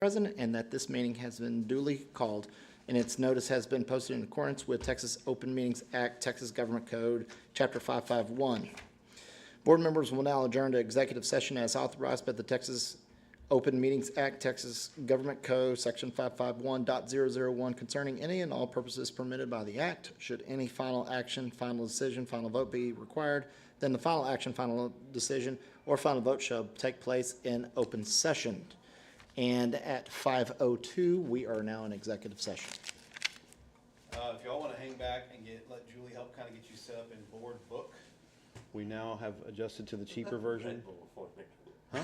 President, and that this meeting has been duly called and its notice has been posted in accordance with Texas Open Meetings Act, Texas Government Code, Chapter 551. Board members will now adjourn to executive session as authorized by the Texas Open Meetings Act, Texas Government Code, Section 551.001, concerning any and all purposes permitted by the Act. Should any final action, final decision, final vote be required, then the final action, final decision, or final vote shall take place in open session. And at 5:02, we are now in executive session. If y'all want to hang back and let Julie help kind of get you set up in board book, we now have adjusted to the cheaper version. Huh?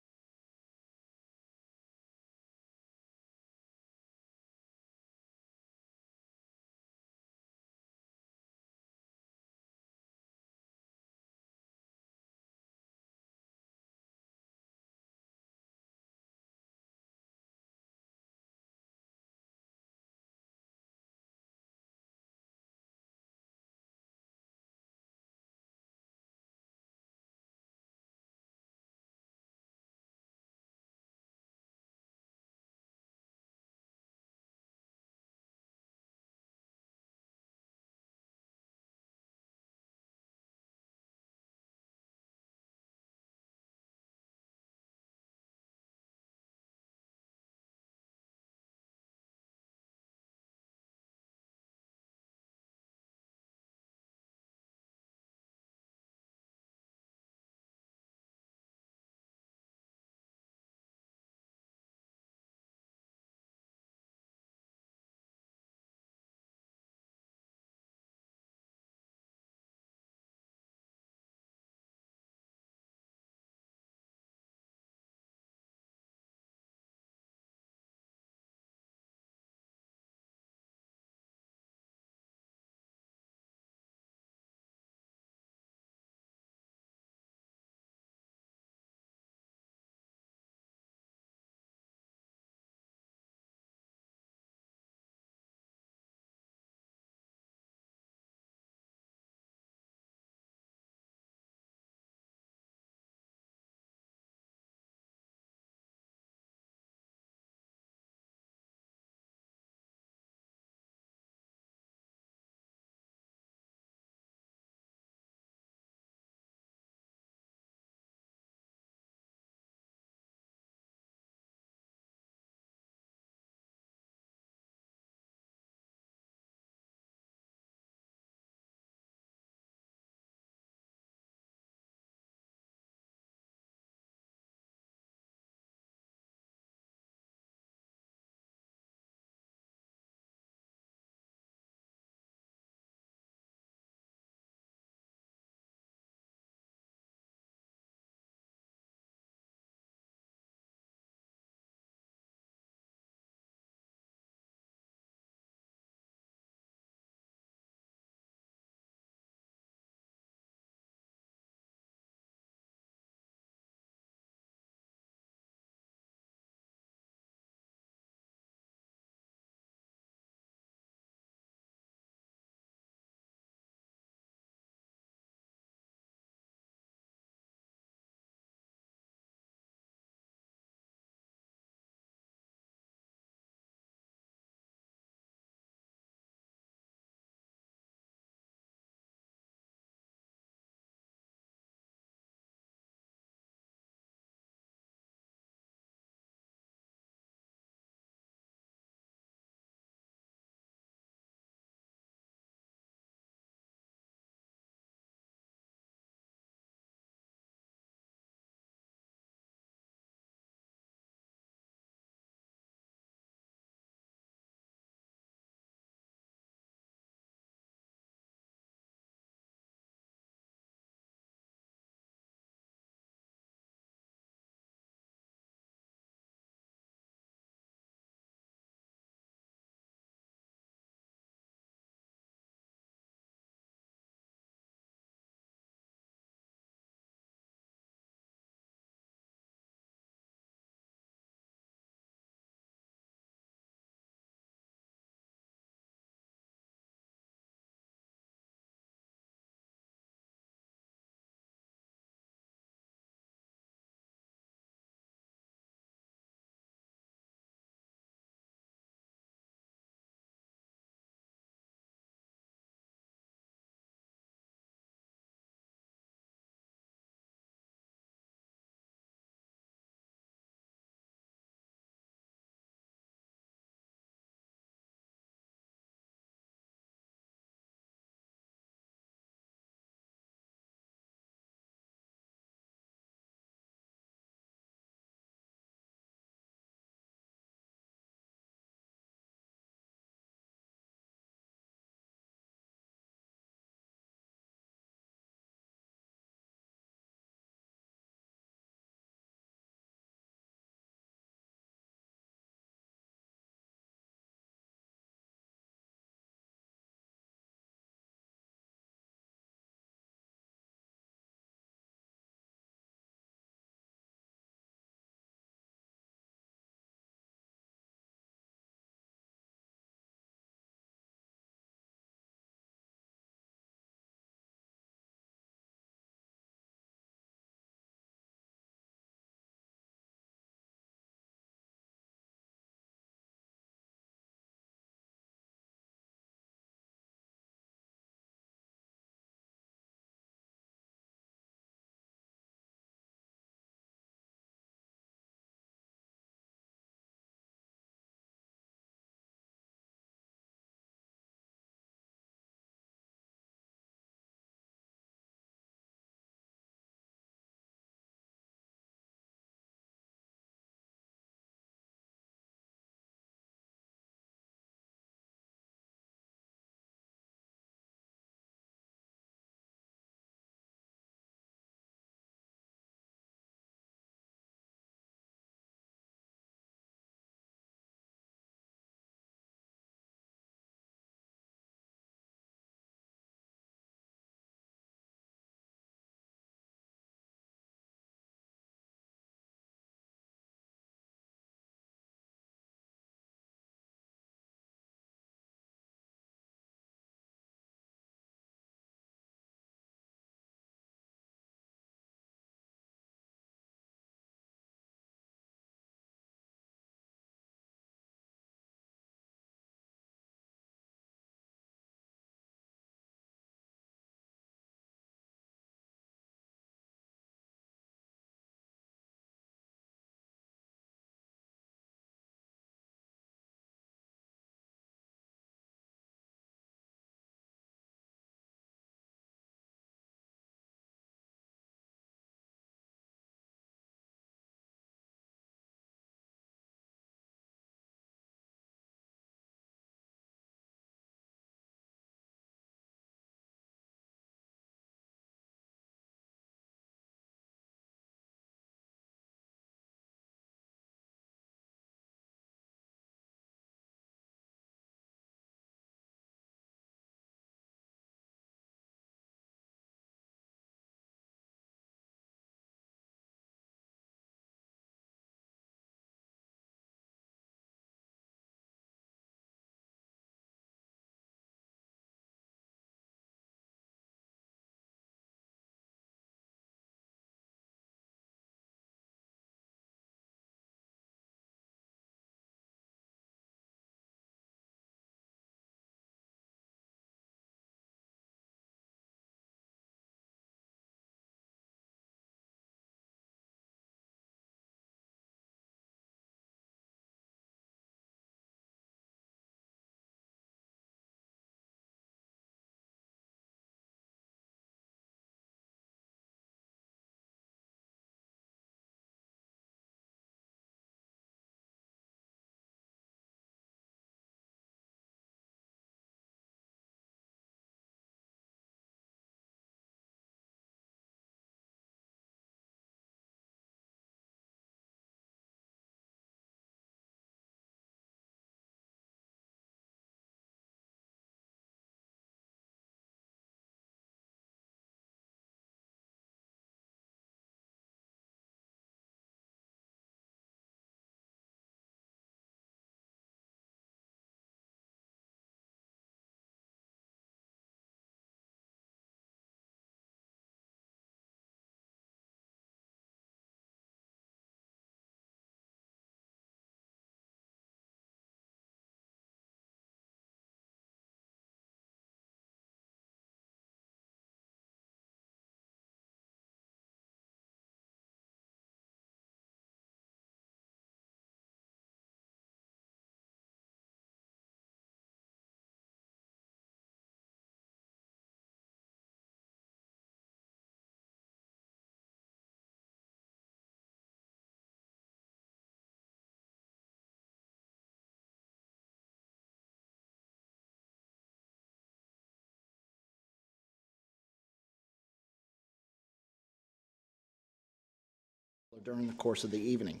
during the course of the evening.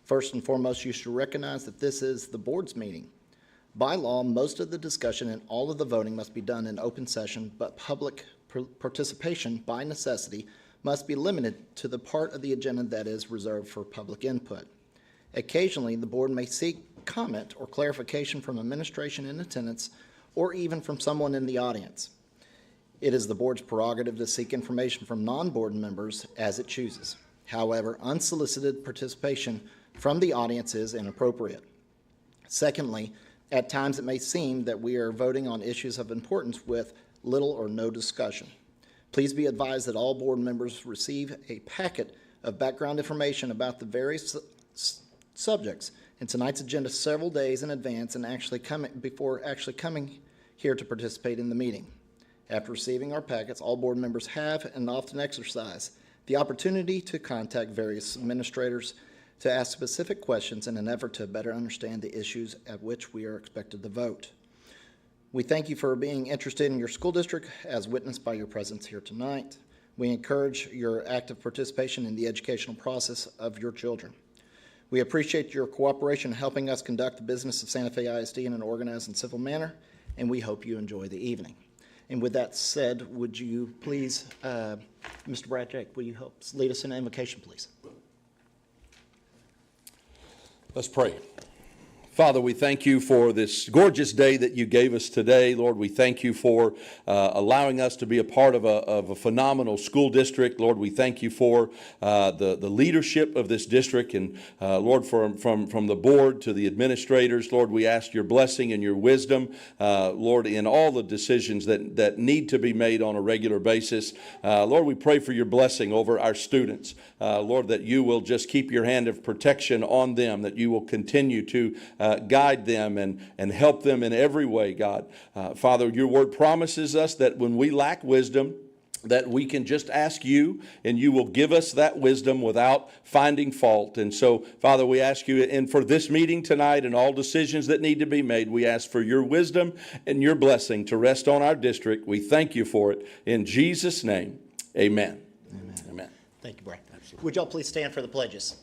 First and foremost, you should recognize that this is the board's meeting. By law, most of the discussion and all of the voting must be done in open session, but public participation, by necessity, must be limited to the part of the agenda that is reserved for public input. Occasionally, the board may seek comment or clarification from administration in attendance or even from someone in the audience. It is the board's prerogative to seek information from non-board members as it chooses. However, unsolicited participation from the audience is inappropriate. Secondly, at times it may seem that we are voting on issues of importance with little or no discussion. Please be advised that all board members receive a packet of background information about the various subjects in tonight's agenda several days in advance and before actually coming here to participate in the meeting. After receiving our packets, all board members have and often exercise the opportunity to contact various administrators to ask specific questions in an effort to better understand the issues at which we are expected to vote. We thank you for being interested in your school district as witnessed by your presence here tonight. We encourage your active participation in the educational process of your children. We appreciate your cooperation in helping us conduct the business of Santa Fe ISD in an organized and civil manner, and we hope you enjoy the evening. And with that said, would you please, Mr. Brad Jake, will you help lead us in an invocation, please? Let's pray. Father, we thank you for this gorgeous day that you gave us today. Lord, we thank you for allowing us to be a part of a phenomenal school district. Lord, we thank you for the leadership of this district. And Lord, from the board to the administrators, Lord, we ask your blessing and your wisdom, Lord, in all the decisions that need to be made on a regular basis. Lord, we pray for your blessing over our students. Lord, that you will just keep your hand of protection on them, that you will continue to guide them and help them in every way, God. Father, your word promises us that when we lack wisdom, that we can just ask you and you will give us that wisdom without finding fault. And so, Father, we ask you, and for this meeting tonight and all decisions that need to be made, we ask for your wisdom and your blessing to rest on our district. We thank you for it. In Jesus' name, amen. Amen. Amen. Thank you, Brad. Would y'all please stand for the pledges?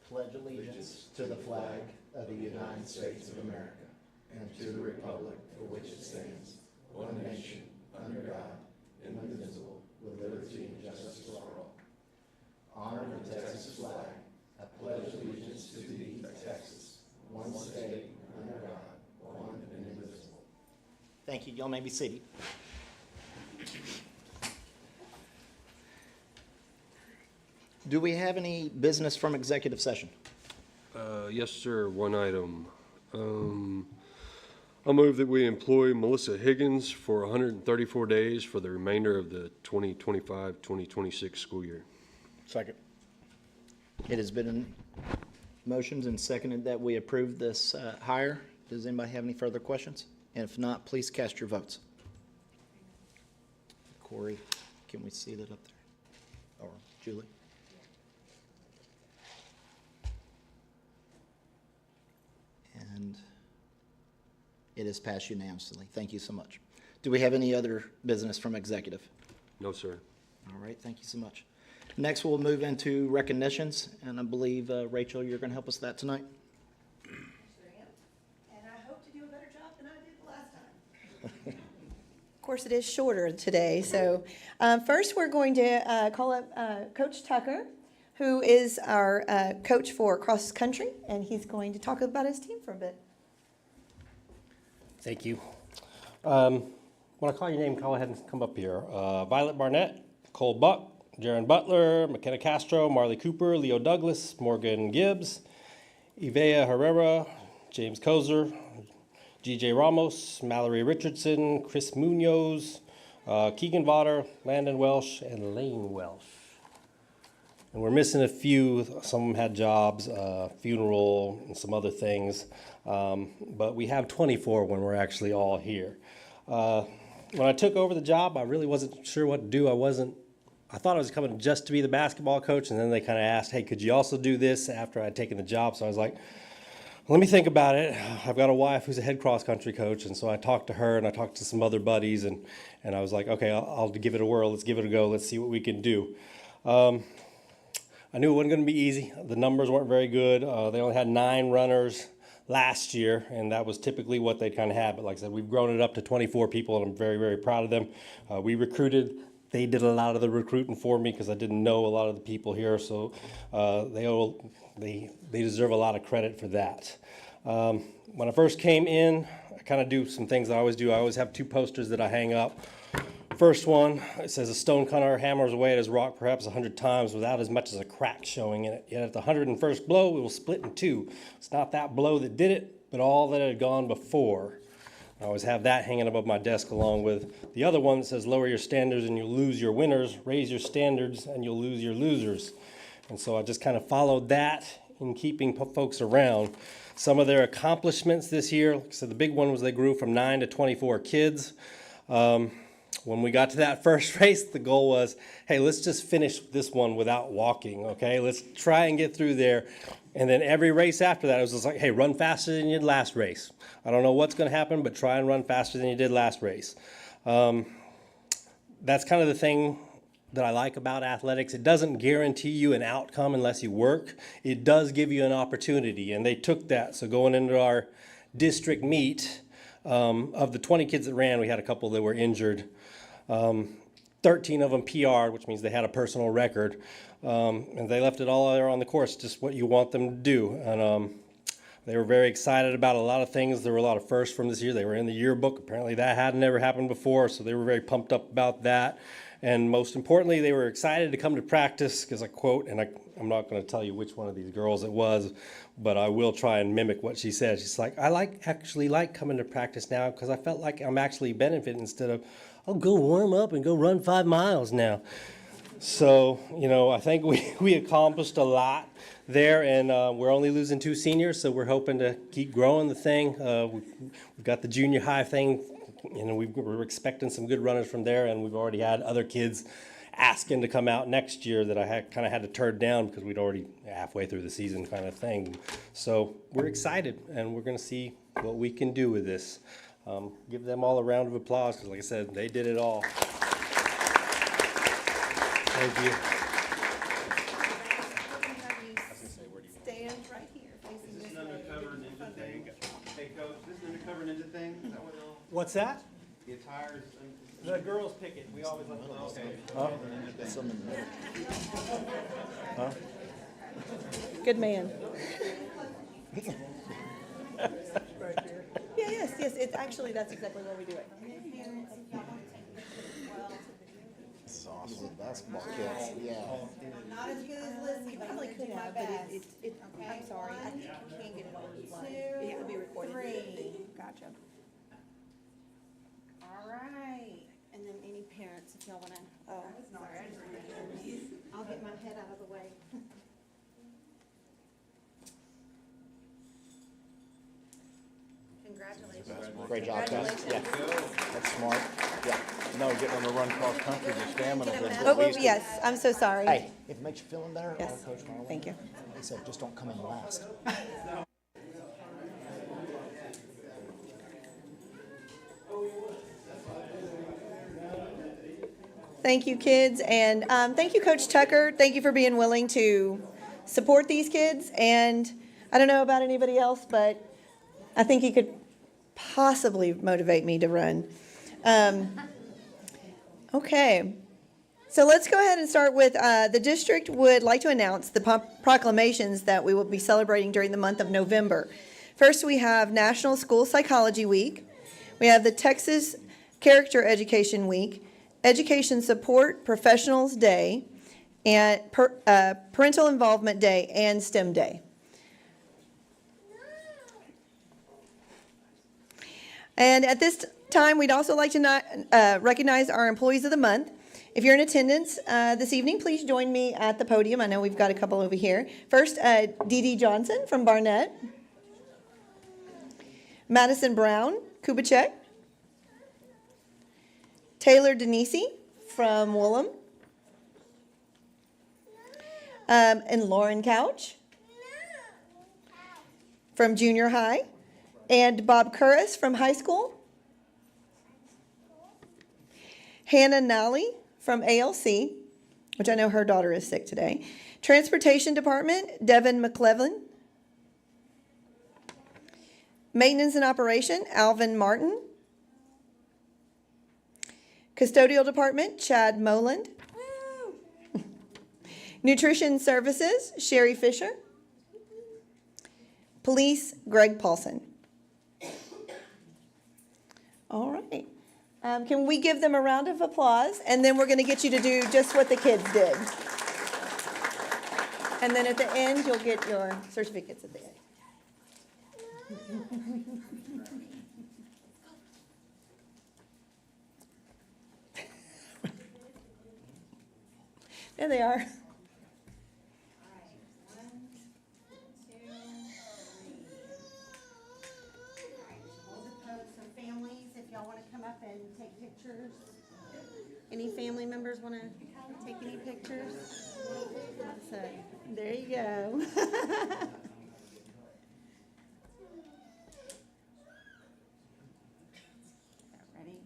Pledge allegiance to the flag of the United States of America and to the republic for which it stands, one nation, under God, indivisible, with liberty and justice for all. Honor the Texas flag. I pledge allegiance to thee, Texas, one state, under God, one and indivisible. Thank you. Y'all may be seated. Do we have any business from executive session? Yes, sir. One item. I'll move that we employ Melissa Higgins for 134 days for the remainder of the 2025-2026 school year. Second. It has been motioned and seconded that we approve this hire. Does anybody have any further questions? And if not, please cast your votes. Corey, can we see that up there? Or Julie? And it is passed unanimously. Thank you so much. Do we have any other business from executive? No, sir. All right, thank you so much. Next, we'll move into recognitions, and I believe, Rachel, you're going to help us with that tonight? Sure am. And I hope to do a better job than I did the last time. Of course, it is shorter today. So first, we're going to call up Coach Tucker, who is our coach for cross country, and he's going to talk about his team for a bit. Thank you. When I call your name, go ahead and come up here. Violet Barnett, Cole Buck, Jaron Butler, McKenna Castro, Marley Cooper, Leo Douglas, Morgan Gibbs, Ivea Herrera, James Kozer, G.J. Ramos, Mallory Richardson, Chris Munoz, Keegan Votter, Landon Welsh, and Lane Welsh. And we're missing a few. Some of them had jobs, funeral, and some other things. But we have 24 when we're actually all here. When I took over the job, I really wasn't sure what to do. I thought I was coming just to be the basketball coach, and then they kind of asked, hey, could you also do this after I'd taken the job? So I was like, Let me think about it. I've got a wife who's a head cross-country coach, and so I talked to her and I talked to some other buddies, and I was like, okay, I'll give it a whirl. Let's give it a go. Let's see what we can do. I knew it wasn't going to be easy. The numbers weren't very good. They only had 9 runners last year, and that was typically what they'd kind of had. But like I said, we've grown it up to 24 people, and I'm very, very proud of them. We recruited. They did a lot of the recruiting for me because I didn't know a lot of the people here, so they deserve a lot of credit for that. When I first came in, I kind of do some things I always do. I always have 2 posters that I hang up. First one, it says, a stone cutter hammers away at his rock perhaps 100 times without as much as a crack showing in it. Yet at the 101st blow, it will split in 2. It's not that blow that did it, but all that had gone before. I always have that hanging above my desk along with the other one that says, lower your standards and you'll lose your winners, raise your standards and you'll lose your losers. And so I just kind of followed that in keeping folks around. Some of their accomplishments this year, like I said, the big one was they grew from 9 to 24 kids. When we got to that first race, the goal was, hey, let's just finish this one without walking, okay? Let's try and get through there. And then every race after that, it was just like, hey, run faster than you did last race. I don't know what's going to happen, but try and run faster than you did last race. That's kind of the thing that I like about athletics. It doesn't guarantee you an outcome unless you work. It does give you an opportunity, and they took that. So going into our district meet, of the 20 kids that ran, we had a couple that were injured. 13 of them PR'd, which means they had a personal record. And they left it all there on the course, just what you want them to do. And they were very excited about a lot of things. There were a lot of firsts from this year. They were in the yearbook. Apparently that had never happened before, so they were very pumped up about that. And most importantly, they were excited to come to practice because I quote, and I'm not going to tell you which one of these girls it was, but I will try and mimic what she said. She's like, I actually like coming to practice now because I felt like I'm actually benefiting instead of, I'll go warm up and go run 5 miles now. So, I think we accomplished a lot there, and we're only losing 2 seniors, so we're hoping to keep growing the thing. We've got the junior high thing. We're expecting some good runners from there, and we've already had other kids asking to come out next year that I kind of had to turn down because we'd already halfway through the season kind of thing. So we're excited, and we're going to see what we can do with this. Give them all a round of applause because, like I said, they did it all. Thank you. Stand right here, facing this way. Undercover ninja thing. Hey, coach, this undercover ninja thing, is that what it all? What's that? The attire is. The girls pick it. We always let them. Okay. Good man. Yes, it's actually, that's exactly where we do it. This is awesome. Basketball kids, yeah. Not as good as Lizzie, but probably could have, but I'm sorry, I think you can get it on the line. It will be recorded. 3. Gotcha. All right. And then any parents, if y'all want to. Oh, sorry. I'll get my head out of the way. Congratulations. Great job, guys. Yeah, that's smart. Yeah. No, getting on the run cross country, the stamina. Yes, I'm so sorry. Hey, if it makes you feel any better, Yes. I'll coach my Thank you. He said, just don't come in last. Thank you, kids, and thank you, Coach Tucker. Thank you for being willing to support these kids. And I don't know about anybody else, but I think he could possibly motivate me to run. Okay, so let's go ahead and start with the district would like to announce the proclamations that we will be celebrating during the month of November. First, we have National School Psychology Week. We have the Texas Character Education Week, Education Support Professionals Day, and Parental Involvement Day, and STEM Day. And at this time, we'd also like to recognize our Employees of the Month. If you're in attendance this evening, please join me at the podium. I know we've got a couple over here. First, Dee Dee Johnson from Barnett. Madison Brown, Kubitschek. Taylor Denisi from Woolham. And Lauren Couch from junior high, and Bob Curris from high school. Hannah Nally from ALC, which I know her daughter is sick today. Transportation Department, Devin McLevin. Maintenance and Operation, Alvin Martin. Custodial Department, Chad Moland. Nutrition Services, Sherry Fisher. Police, Greg Paulson. All right. Can we give them a round of applause? And then we're going to get you to do just what the kids did. And then at the end, you'll get your certificates at the end. There they are. So families, if y'all want to come up and take pictures. Any family members want to take any pictures? So, there you go. Ready?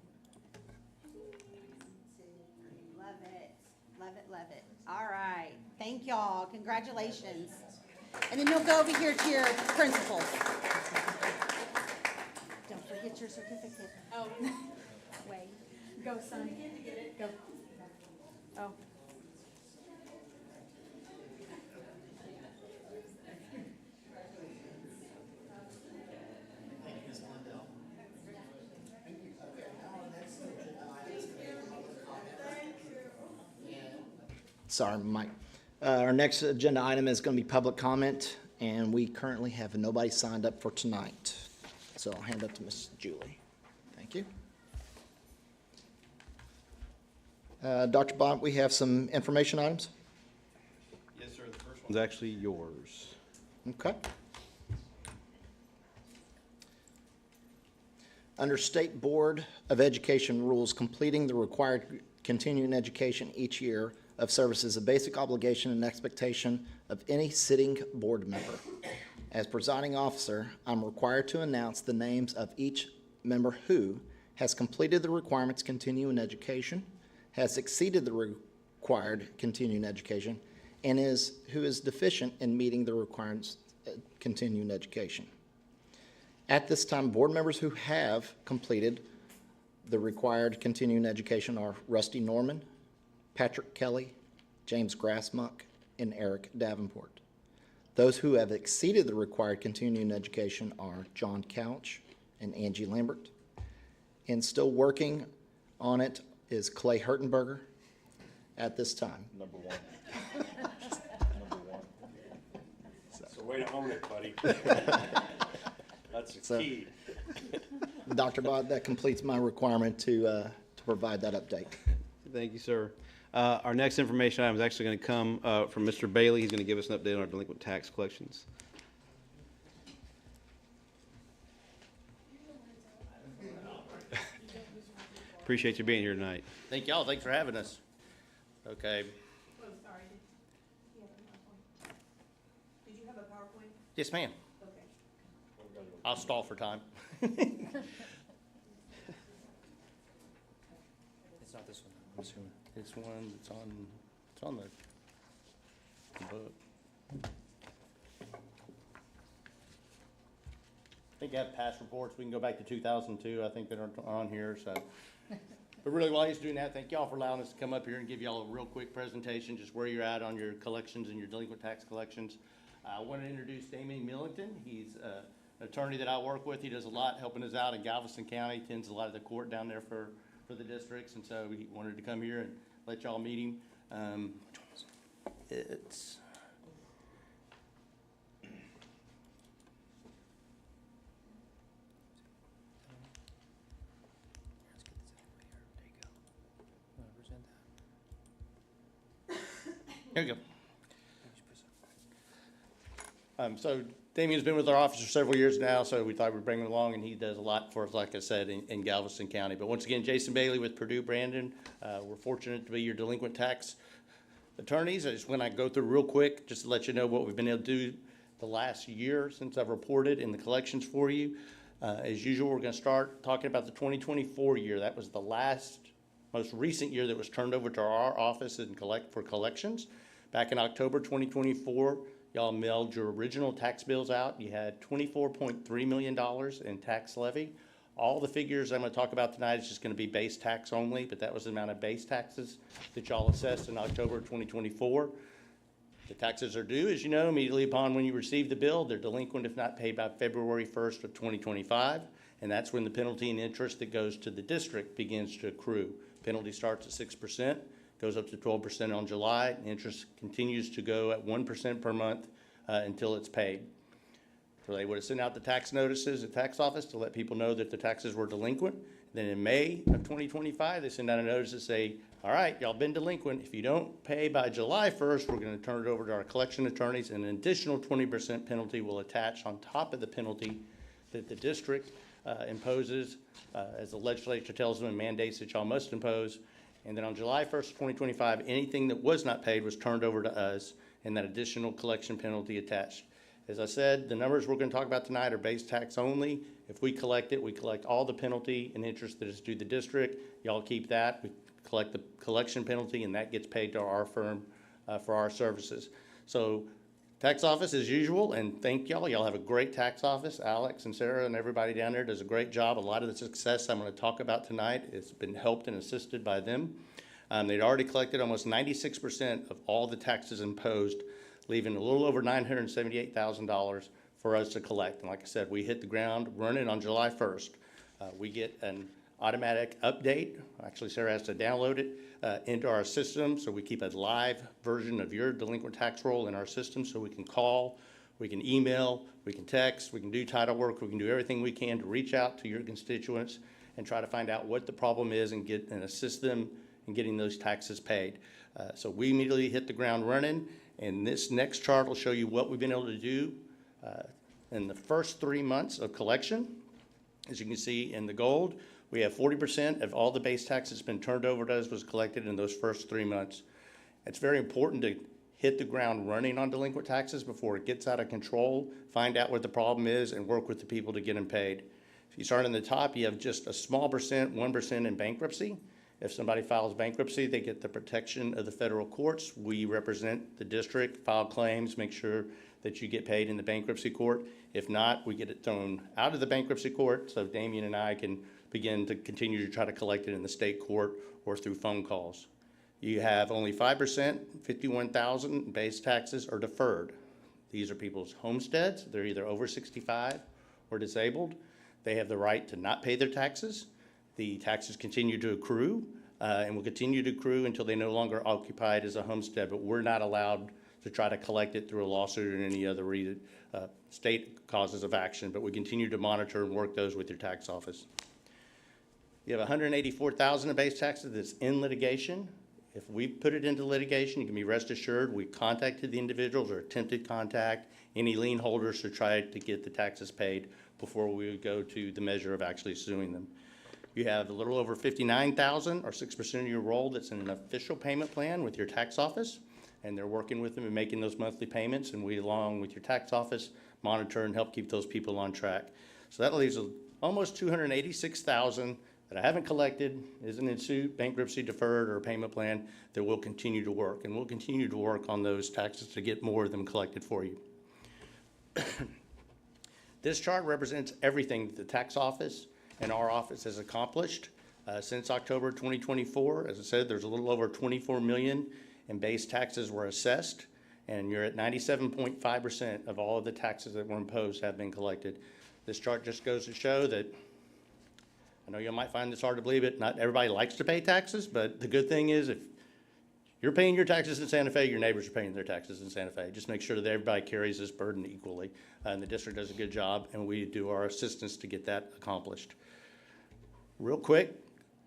Love it, love it, love it. All right, thank y'all, congratulations. And then you'll go over here to your principals. Don't forget your certificate. Oh. Wait. Go, son. Go. Oh. Sorry, Mike. Our next agenda item is going to be public comment, and we currently have nobody signed up for tonight. So I'll hand it to Ms. Julie. Thank you. Dr. Bont, we have some information items. Yes, sir. The first one's actually yours. Okay. Under State Board of Education rules, completing the required continuing education each year of service is a basic obligation and expectation of any sitting board member. As presiding officer, I'm required to announce the names of each member who has completed the requirements continuing education, has exceeded the required continuing education, and who is deficient in meeting the requirements continuing education. At this time, board members who have completed the required continuing education are Rusty Norman, Patrick Kelly, James Grassmuck, and Eric Davenport. Those who have exceeded the required continuing education are John Couch and Angie Lambert. And still working on it is Clay Hertenberger at this time. Number one. Number one. So way to own it, buddy. That's the So- key. Dr. Bod, that completes my requirement to provide that update. Thank you, sir. Our next information item is actually going to come from Mr. Bailey. He's going to give us an update on our delinquent tax collections. Appreciate you being here tonight. Thank y'all, thanks for having us. Okay. Did you have a PowerPoint? Yes, ma'am. Okay. I'll stall for time. It's not this one, I'm assuming. It's one that's on the book. I think I have past reports. We can go back to 2002, I think, that are on here, so. But really, while he's doing that, thank y'all for allowing us to come up here and give y'all a real quick presentation, just where you're at on your collections and your delinquent tax collections. I want to introduce Damien Millington. He's an attorney that I work with. He does a lot helping us out in Galveston County, attends a lot of the court down there for the districts, and so he wanted to come here and let y'all meet him. It's Here we go. So Damien's been with our office for several years now, so we thought we'd bring him along, and he does a lot for us, like I said, in Galveston County. But once again, Jason Bailey with Purdue Brandon. We're fortunate to be your delinquent tax attorneys. I just want to go through real quick, just to let you know what we've been able to do the last year since I've reported in the collections for you. As usual, we're going to start talking about the 2024 year. That was the most recent year that was turned over to our office and for collections. Back in October 2024, y'all mailed your original tax bills out. You had $24.3 million in tax levy. All the figures I'm going to talk about tonight is just going to be base tax only, but that was the amount of base taxes that y'all assessed in October 2024. The taxes are due, as you know, immediately upon when you receive the bill. They're delinquent if not paid by February 1st of 2025, and that's when the penalty and interest that goes to the district begins to accrue. Penalty starts at 6%, goes up to 12% on July, and interest continues to go at 1% per month until it's paid. So they would have sent out the tax notices at tax office to let people know that the taxes were delinquent. Then in May of 2025, they send out a notice to say, all right, y'all been delinquent. If you don't pay by July 1st, we're going to turn it over to our collection attorneys, and an additional 20% penalty will attach on top of the penalty that the district imposes, as the legislature tells them and mandates that y'all must impose. And then on July 1st, 2025, anything that was not paid was turned over to us, and that additional collection penalty attached. As I said, the numbers we're going to talk about tonight are base tax only. If we collect it, we collect all the penalty and interest that is due the district. Y'all keep that. We collect the collection penalty, and that gets paid to our firm for our services. So tax office as usual, and thank y'all. Y'all have a great tax office. Alex and Sarah and everybody down there does a great job. A lot of the success I'm going to talk about tonight has been helped and assisted by them. They'd already collected almost 96% of all the taxes imposed, leaving a little over $978,000 for us to collect. And like I said, we hit the ground running on July 1st. We get an automatic update. Actually, Sarah has to download it into our system, so we keep a live version of your delinquent tax roll in our system, so we can call, we can email, we can text, we can do title work, we can do everything we can to reach out to your constituents and try to find out what the problem is and assist them in getting those taxes paid. So we immediately hit the ground running. And this next chart will show you what we've been able to do in the first 3 months of collection. As you can see in the gold, we have 40% of all the base tax that's been turned over to us was collected in those first 3 months. It's very important to hit the ground running on delinquent taxes before it gets out of control, find out what the problem is, and work with the people to get them paid. If you start on the top, you have just a small percent, 1% in bankruptcy. If somebody files bankruptcy, they get the protection of the federal courts. We represent the district, file claims, make sure that you get paid in the bankruptcy court. If not, we get it thrown out of the bankruptcy court, so Damien and I can begin to continue to try to collect it in the state court or through phone calls. You have only 5%, 51,000 base taxes are deferred. These are people's homesteads. They're either over 65 or disabled. They have the right to not pay their taxes. The taxes continue to accrue and will continue to accrue until they no longer occupied as a homestead, but we're not allowed to try to collect it through a lawsuit or any other state causes of action, but we continue to monitor and work those with your tax office. You have 184,000 of base taxes that's in litigation. If we put it into litigation, you can be rest assured we contacted the individuals or attempted contact any lien holders to try to get the taxes paid before we would go to the measure of actually suing them. You have a little over 59,000 or 6% of your roll that's in an official payment plan with your tax office, and they're working with them and making those monthly payments, and we, along with your tax office, monitor and help keep those people on track. So that leaves almost 286,000 that I haven't collected, isn't in suit, bankruptcy, deferred, or payment plan, that will continue to work, and we'll continue to work on those taxes to get more of them collected for you. This chart represents everything that the tax office and our office has accomplished since October 2024. As I said, there's a little over 24 million in base taxes were assessed, and you're at 97.5% of all of the taxes that were imposed have been collected. This chart just goes to show that, I know you might find this hard to believe it, not everybody likes to pay taxes, but the good thing is if you're paying your taxes in Santa Fe, your neighbors are paying their taxes in Santa Fe. Just make sure that everybody carries this burden equally. And the district does a good job, and we do our assistance to get that accomplished. Real quick,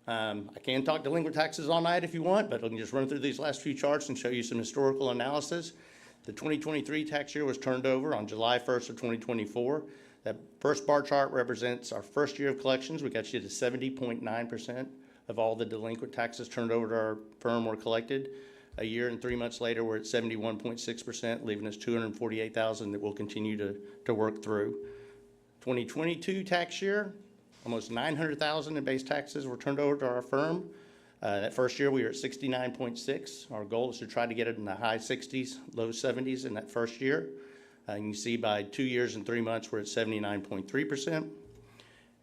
I can talk delinquent taxes all night if you want, but I can just run through these last few charts and show you some historical analysis. The 2023 tax year was turned over on July 1st of 2024. That first bar chart represents our first year of collections. We got you to 70.9% of all the delinquent taxes turned over to our firm were collected. A year and 3 months later, we're at 71.6%, leaving us $248,000 that we'll continue to work through. 2022 tax year, almost $900,000 in base taxes were turned over to our firm. That first year, we were at 69.6. Our goal is to try to get it in the high 60s, low 70s in that first year. You can see by 2 years and 3 months, we're at 79.3%.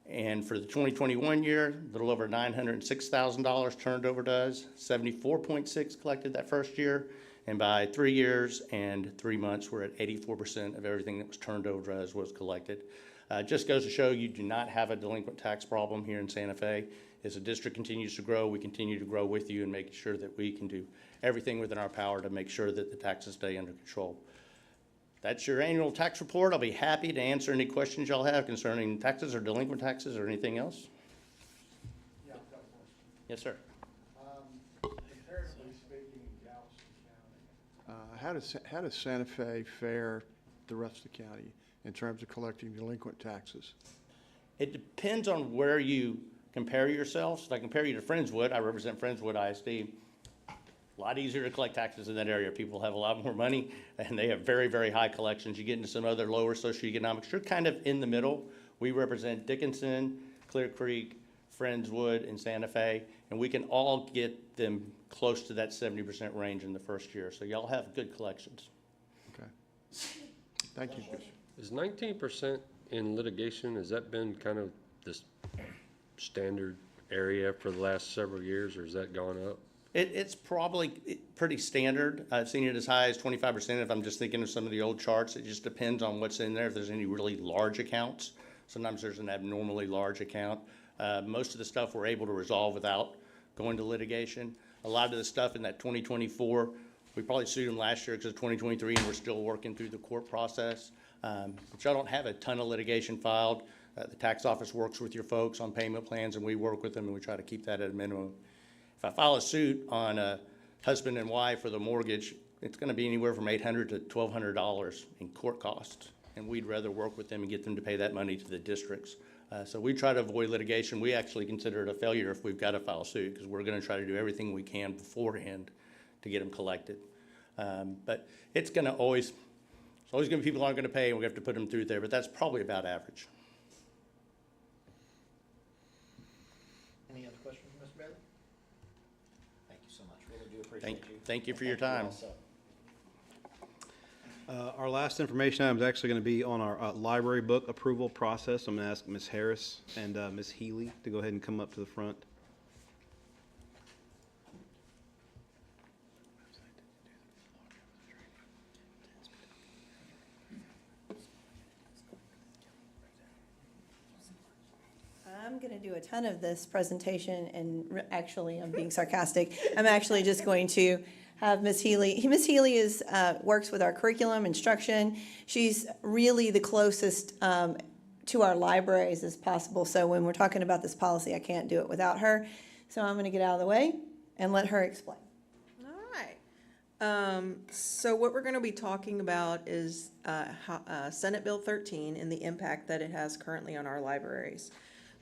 And for the 2021 year, a little over $906,000 turned over to us, 74.6 collected that first year. And by 3 years and 3 months, we're at 84% of everything that was turned over to us was collected. Just goes to show you do not have a delinquent tax problem here in Santa Fe. As the district continues to grow, we continue to grow with you and make sure that we can do everything within our power to make sure that the taxes stay under control. That's your annual tax report. I'll be happy to answer any questions y'all have concerning taxes or delinquent taxes or anything else. Yeah, I've got a question. Yes, sir. Comparatively speaking, in Galveston County, how does Santa Fe fare the rest of the county in terms of collecting delinquent taxes? It depends on where you compare yourselves. If I compare you to Friendswood, I represent Friendswood ISD. A lot easier to collect taxes in that area. People have a lot more money and they have very, very high collections. You get into some other lower socioeconomics, you're kind of in the middle. We represent Dickinson, Clear Creek, Friendswood, and Santa Fe, and we can all get them close to that 70% range in the first year. So y'all have good collections. Okay. Thank you. Is 19% in litigation, has that been kind of this standard area for the last several years, or has that gone up? It's probably pretty standard. I've seen it as high as 25% if I'm just thinking of some of the old charts. It just depends on what's in there, if there's any really large accounts. Sometimes there's an abnormally large account. Most of the stuff we're able to resolve without going to litigation. A lot of the stuff in that 2024, we probably sued them last year because of 2023 and we're still working through the court process. But y'all don't have a ton of litigation filed. The tax office works with your folks on payment plans and we work with them and we try to keep that at a minimum. If I file a suit on a husband and wife for the mortgage, it's going to be anywhere from $800 to $1,200 in court costs. And we'd rather work with them and get them to pay that money to the districts. So we try to avoid litigation. We actually consider it a failure if we've got to file a suit because we're going to try to do everything we can beforehand to get them collected. But it's going to always, there's always going to be people who aren't going to pay and we have to put them through there, but that's probably about average. Any other questions, Mr. Bailey? Thank you so much. Really do appreciate you. Thank you for your time. Also. Our last information item is actually going to be on our library book approval process. I'm going to ask Ms. Harris and Ms. Healy to go ahead and come up to the front. I'm going to do a ton of this presentation, and actually, I'm being sarcastic. I'm actually just going to have Ms. Healy. Ms. Healy is, works with our curriculum instruction. She's really the closest to our libraries as possible. So when we're talking about this policy, I can't do it without her. So I'm going to get out of the way and let her explain. All right. So what we're going to be talking about is Senate Bill 13 and the impact that it has currently on our libraries.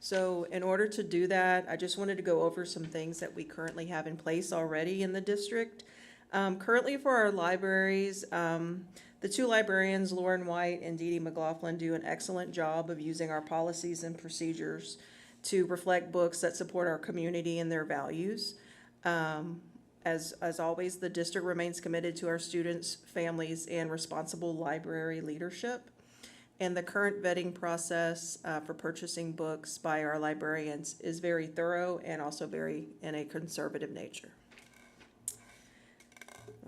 So in order to do that, I just wanted to go over some things that we currently have in place already in the district. Currently for our libraries, the two librarians, Lauren White and Dee Dee McLaughlin, do an excellent job of using our policies and procedures to reflect books that support our community and their values. As always, the district remains committed to our students, families, and responsible library leadership. And the current vetting process for purchasing books by our librarians is very thorough and also very in a conservative nature.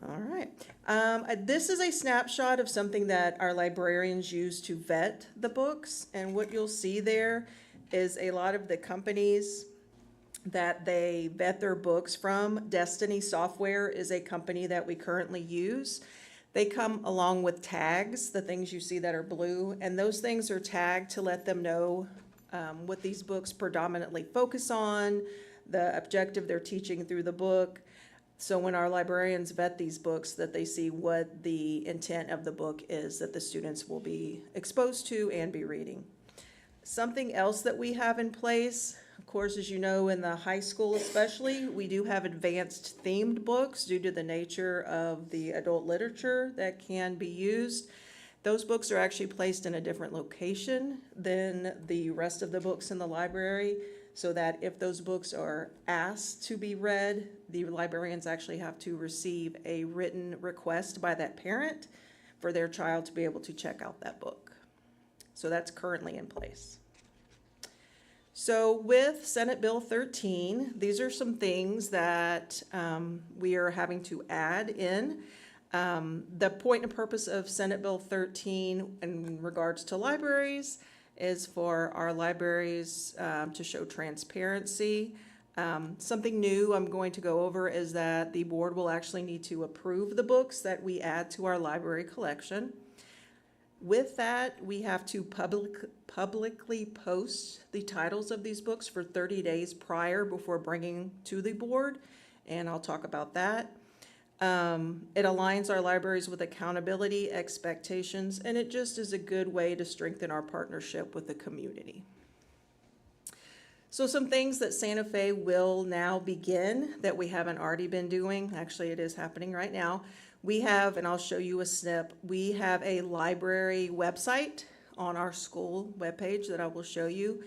All right. This is a snapshot of something that our librarians use to vet the books. And what you'll see there is a lot of the companies that they vet their books from. Destiny Software is a company that we currently use. They come along with tags, the things you see that are blue, and those things are tagged to let them know what these books predominantly focus on, the objective they're teaching through the book. So when our librarians vet these books, that they see what the intent of the book is that the students will be exposed to and be reading. Something else that we have in place Of course, as you know, in the high school especially, we do have advanced themed books due to the nature of the adult literature that can be used. Those books are actually placed in a different location than the rest of the books in the library, so that if those books are asked to be read, the librarians actually have to receive a written request by that parent for their child to be able to check out that book. So that's currently in place. So with Senate Bill 13, these are some things that we are having to add in. The point and purpose of Senate Bill 13 in regards to libraries is for our libraries to show transparency. Something new I'm going to go over is that the board will actually need to approve the books that we add to our library collection. With that, we have to publicly post the titles of these books for 30 days prior before bringing to the board, and I'll talk about that. It aligns our libraries with accountability, expectations, and it just is a good way to strengthen our partnership with the community. So some things that Santa Fe will now begin that we haven't already been doing, actually it is happening right now. We have, and I'll show you a snip, we have a library website on our school webpage that I will show you.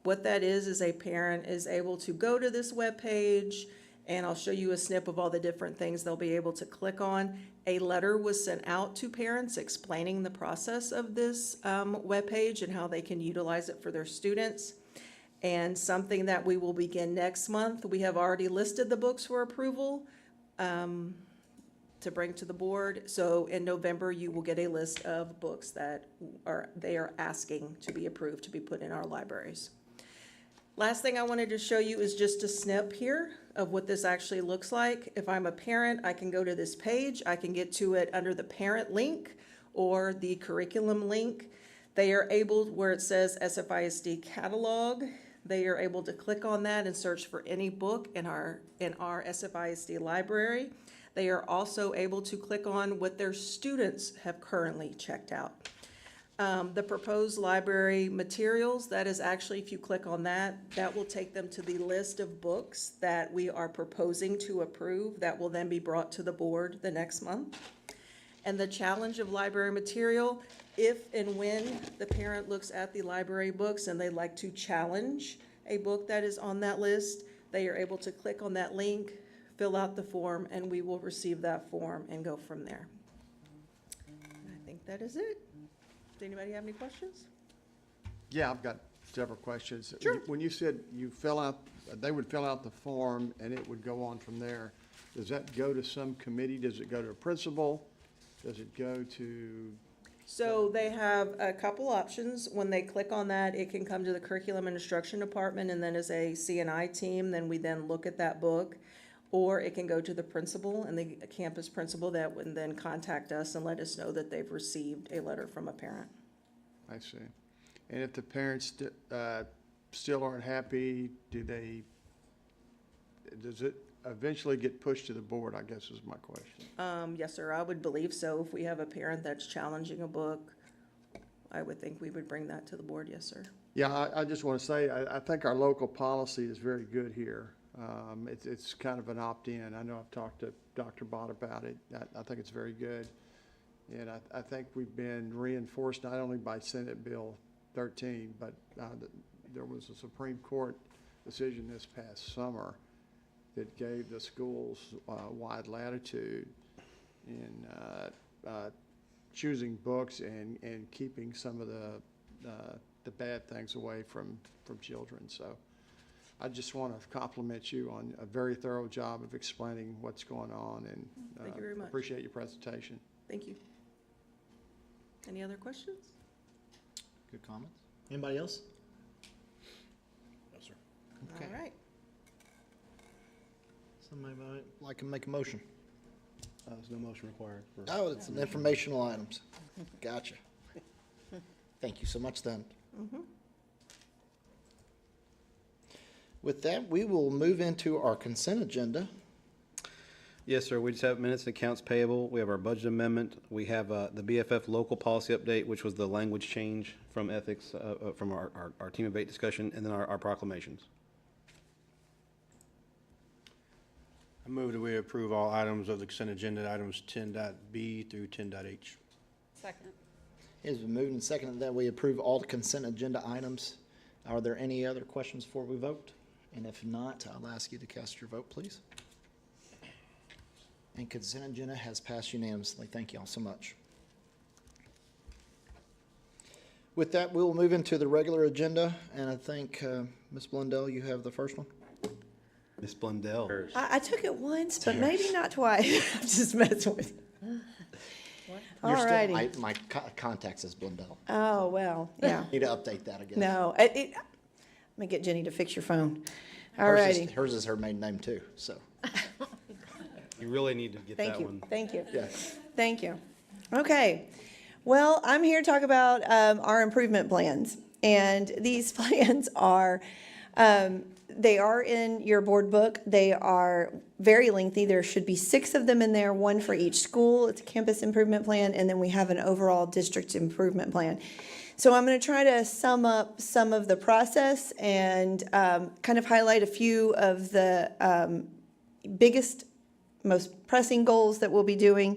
What that is a parent is able to go to this webpage, and I'll show you a snip of all the different things they'll be able to click on. A letter was sent out to parents explaining the process of this webpage and how they can utilize it for their students. And something that we will begin next month, we have already listed the books for approval to bring to the board. So in November, you will get a list of books that they are asking to be approved to be put in our libraries. Last thing I wanted to show you is just a snip here of what this actually looks like. If I'm a parent, I can go to this page. I can get to it under the parent link or the curriculum link. They are able, where it says SFISD catalog, they are able to click on that and search for any book in our SFISD library. They are also able to click on what their students have currently checked out. The proposed library materials, that is actually, if you click on that, that will take them to the list of books that we are proposing to approve that will then be brought to the board the next month. And the challenge of library material, if and when the parent looks at the library books and they'd like to challenge a book that is on that list, they are able to click on that link, fill out the form, and we will receive that form and go from there. And I think that is it. Does anybody have any questions? Yeah, I've got several questions. Sure. When you said they would fill out the form and it would go on from there, does that go to some committee? Does it go to a principal? Does it go to? So they have a couple options. When they click on that, it can come to the curriculum and instruction department, and then as a C&I team, then we then look at that book. Or it can go to the principal and the campus principal that would then contact us and let us know that they've received a letter from a parent. I see. And if the parents still aren't happy, does it eventually get pushed to the board, I guess is my question. Yes, sir, I would believe so. If we have a parent that's challenging a book, I would think we would bring that to the board, yes, sir. Yeah, I just want to say, I think our local policy is very good here. It's kind of an opt-in. I know I've talked to Dr. Bott about it. I think it's very good. And I think we've been reinforced not only by Senate Bill 13, but there was a Supreme Court decision this past summer that gave the schools wide latitude in choosing books and keeping some of the bad things away from children. So I just want to compliment you on a very thorough job of explaining what's going on, and Thank you very much. appreciate your presentation. Thank you. Any other questions? Good comments. Anybody else? No, sir. Okay. All right. Somebody might like to make a motion. There's no motion required. Oh, it's an informational items. Gotcha. Thank you so much then. With that, we will move into our consent agenda. Yes, sir. We just have minutes and accounts payable. We have our budget amendment. We have the BFF local policy update, which was the language change from ethics, from our team of 8 discussion, and then our proclamations. I move that we approve all items of the consent agenda, items 10.b through 10.h. Second. It has been moved and seconded that we approve all the consent agenda items. Are there any other questions before we vote? And if not, I'll ask you to cast your vote, please. And consent agenda has passed unanimously. Thank you all so much. With that, we will move into the regular agenda, and I think, Ms. Blundell, you have the first one? Ms. Blundell. I took it once, but maybe not twice. I'm just messing with you. All You're still- righty. My contact says Blundell. Oh, well, yeah. Need to update that again. No, let me get Jenny to fix your phone. All righty. Hers is her maiden name too, so. You really need to get Thank that you, one. thank you. Yeah. Thank you. Okay. Well, I'm here to talk about our improvement plans. And these plans are, they are in your board book. They are very lengthy. There should be 6 of them in there, 1 for each school. It's a campus improvement plan, and then we have an overall district improvement plan. So I'm going to try to sum up some of the process and kind of highlight a few of the biggest, most pressing goals that we'll be doing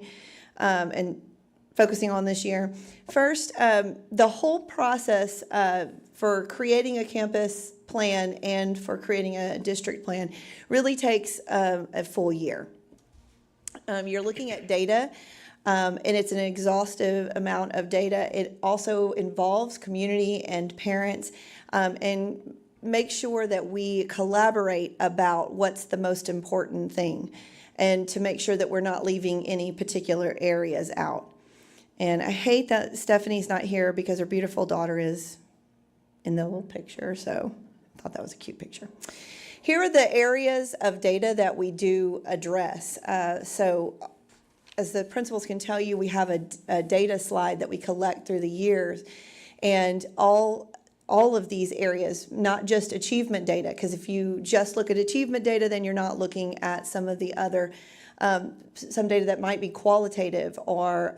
and focusing on this year. First, the whole process for creating a campus plan and for creating a district plan really takes a full year. You're looking at data, and it's an exhaustive amount of data. It also involves community and parents, and make sure that we collaborate about what's the most important thing, and to make sure that we're not leaving any particular areas out. And I hate that Stephanie's not here because her beautiful daughter is in the little picture, so I thought that was a cute picture. Here are the areas of data that we do address. So as the principals can tell you, we have a data slide that we collect through the years, and all of these areas, not just achievement data, because if you just look at achievement data, then you're not looking at some of the other, some data that might be qualitative or,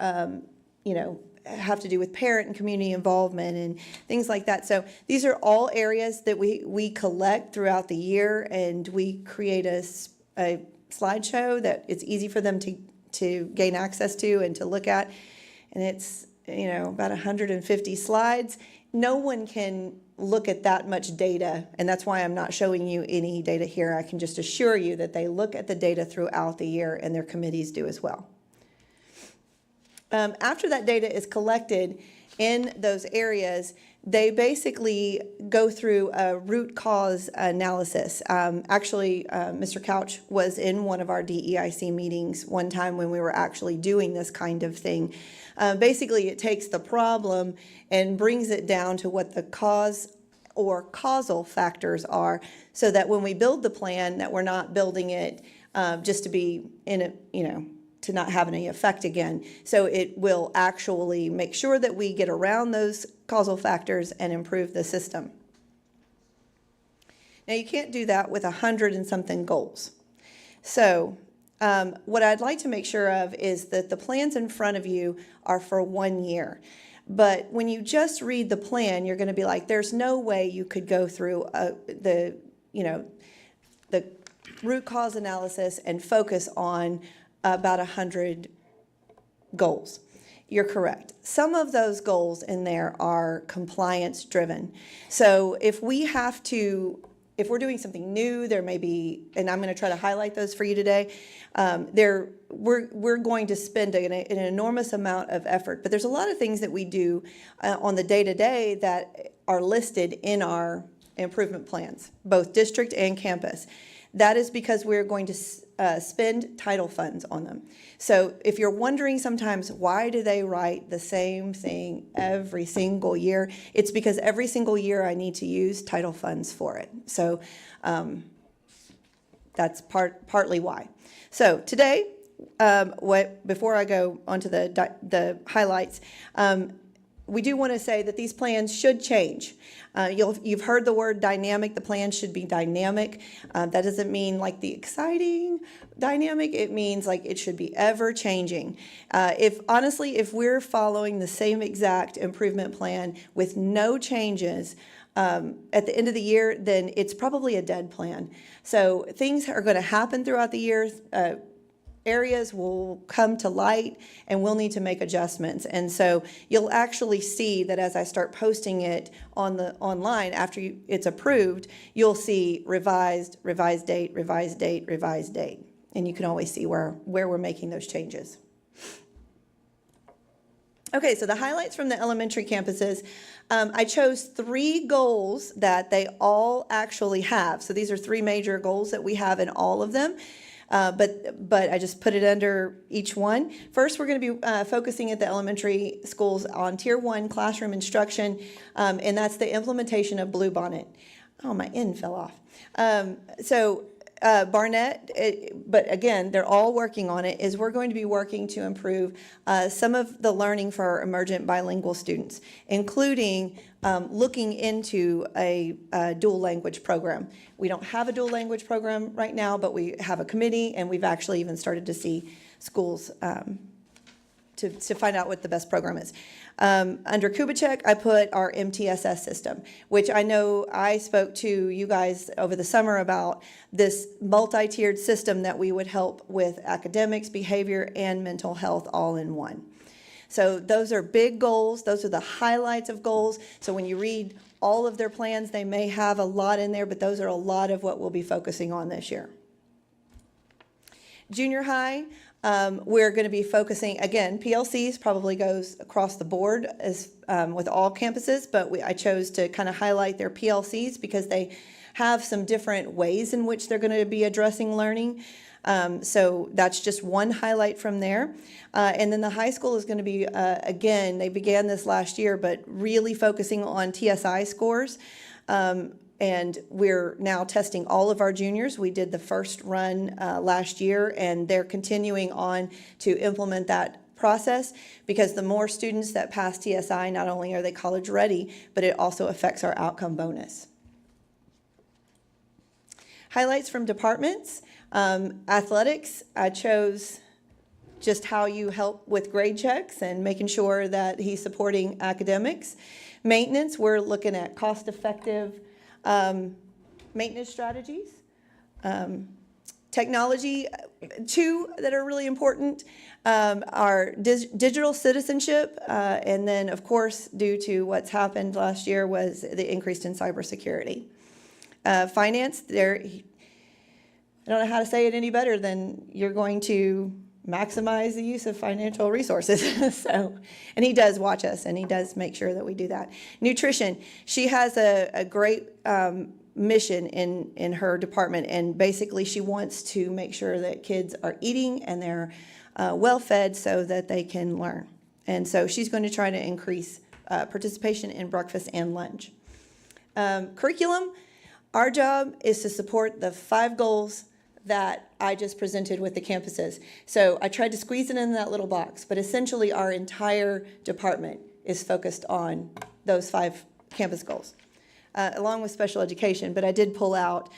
have to do with parent and community involvement and things like that. So these are all areas that we collect throughout the year, and we create a slideshow that it's easy for them to gain access to and to look at. And it's, about 150 slides. No one can look at that much data, and that's why I'm not showing you any data here. I can just assure you that they look at the data throughout the year, and their committees do as well. After that data is collected in those areas, they basically go through a root cause analysis. Actually, Mr. Couch was in one of our DEIC meetings one time when we were actually doing this kind of thing. Basically, it takes the problem and brings it down to what the cause or causal factors are, so that when we build the plan, that we're not building it just to be in it, to not have any effect again. So it will actually make sure that we get around those causal factors and improve the system. Now, you can't do that with 100 and something goals. So what I'd like to make sure of is that the plans in front of you are for 1 year. But when you just read the plan, you're going to be like, there's no way you could go through the root cause analysis and focus on about 100 goals. You're correct. Some of those goals in there are compliance driven. So if we're doing something new, there may be, and I'm going to try to highlight those for you today, we're going to spend an enormous amount of effort. But there's a lot of things that we do on the day-to-day that are listed in our improvement plans, both district and campus. That is because we're going to spend title funds on them. So if you're wondering sometimes, why do they write the same thing every single year? It's because every single year I need to use title funds for it. So that's partly why. So today, before I go onto the highlights, we do want to say that these plans should change. You've heard the word dynamic. The plan should be dynamic. That doesn't mean like the exciting dynamic. It means like it should be ever changing. If we're following the same exact improvement plan with no changes, at the end of the year, then it's probably a dead plan. So things are going to happen throughout the year. Areas will come to light and we'll need to make adjustments. And so you'll actually see that as I start posting it on the online after it's approved, you'll see revised date, revised date, revised date. And you can always see where we're making those changes. Okay, so the highlights from the elementary campuses. I chose 3 goals that they all actually have. So these are 3 major goals that we have in all of them. But I just put it under each one. First, we're going to be focusing at the elementary schools on Tier 1 classroom instruction, and that's the implementation of Bluebonnet. Oh, my N fell off. Barnett, but again, they're all working on it, is we're going to be working to improve some of the learning for our emergent bilingual students, including looking into a dual language program. We don't have a dual language program right now, but we have a committee, and we've actually even started to see schools to find out what the best program is. Under Kubitschek, I put our MTSS system, which I know I spoke to you guys over the summer about this multi-tiered system that we would help with academics, behavior, and mental health all in one. So those are big goals. Those are the highlights of goals. So when you read all of their plans, they may have a lot in there, but those are a lot of what we'll be focusing on this year. Junior high, we're going to be focusing, again, PLCs probably goes across the board as with all campuses, but I chose to kind of highlight their PLCs because they have some different ways in which they're going to be addressing learning. So that's just one highlight from there. And then the high school is going to be, again, they began this last year, but really focusing on TSI scores. And we're now testing all of our juniors. We did the first run last year, and they're continuing on to implement that process because the more students that pass TSI, not only are they college ready, but it also affects our outcome bonus. Highlights from departments. Athletics, I chose just how you help with grade checks and making sure that he's supporting academics. Maintenance, we're looking at cost-effective maintenance strategies. Technology, 2 that are really important are digital citizenship, and then, of course, due to what's happened last year was the increase in cybersecurity. Finance, I don't know how to say it any better than you're going to maximize the use of financial resources. So, and he does watch us, and he does make sure that we do that. Nutrition, she has a great mission in her department, and basically she wants to make sure that kids are eating and they're well fed so that they can learn. And so she's going to try to increase participation in breakfast and lunch. Curriculum, our job is to support the 5 goals that I just presented with the campuses. So I tried to squeeze it in that little box, but essentially our entire department is focused on those 5 campus goals, along with special education. But I did pull out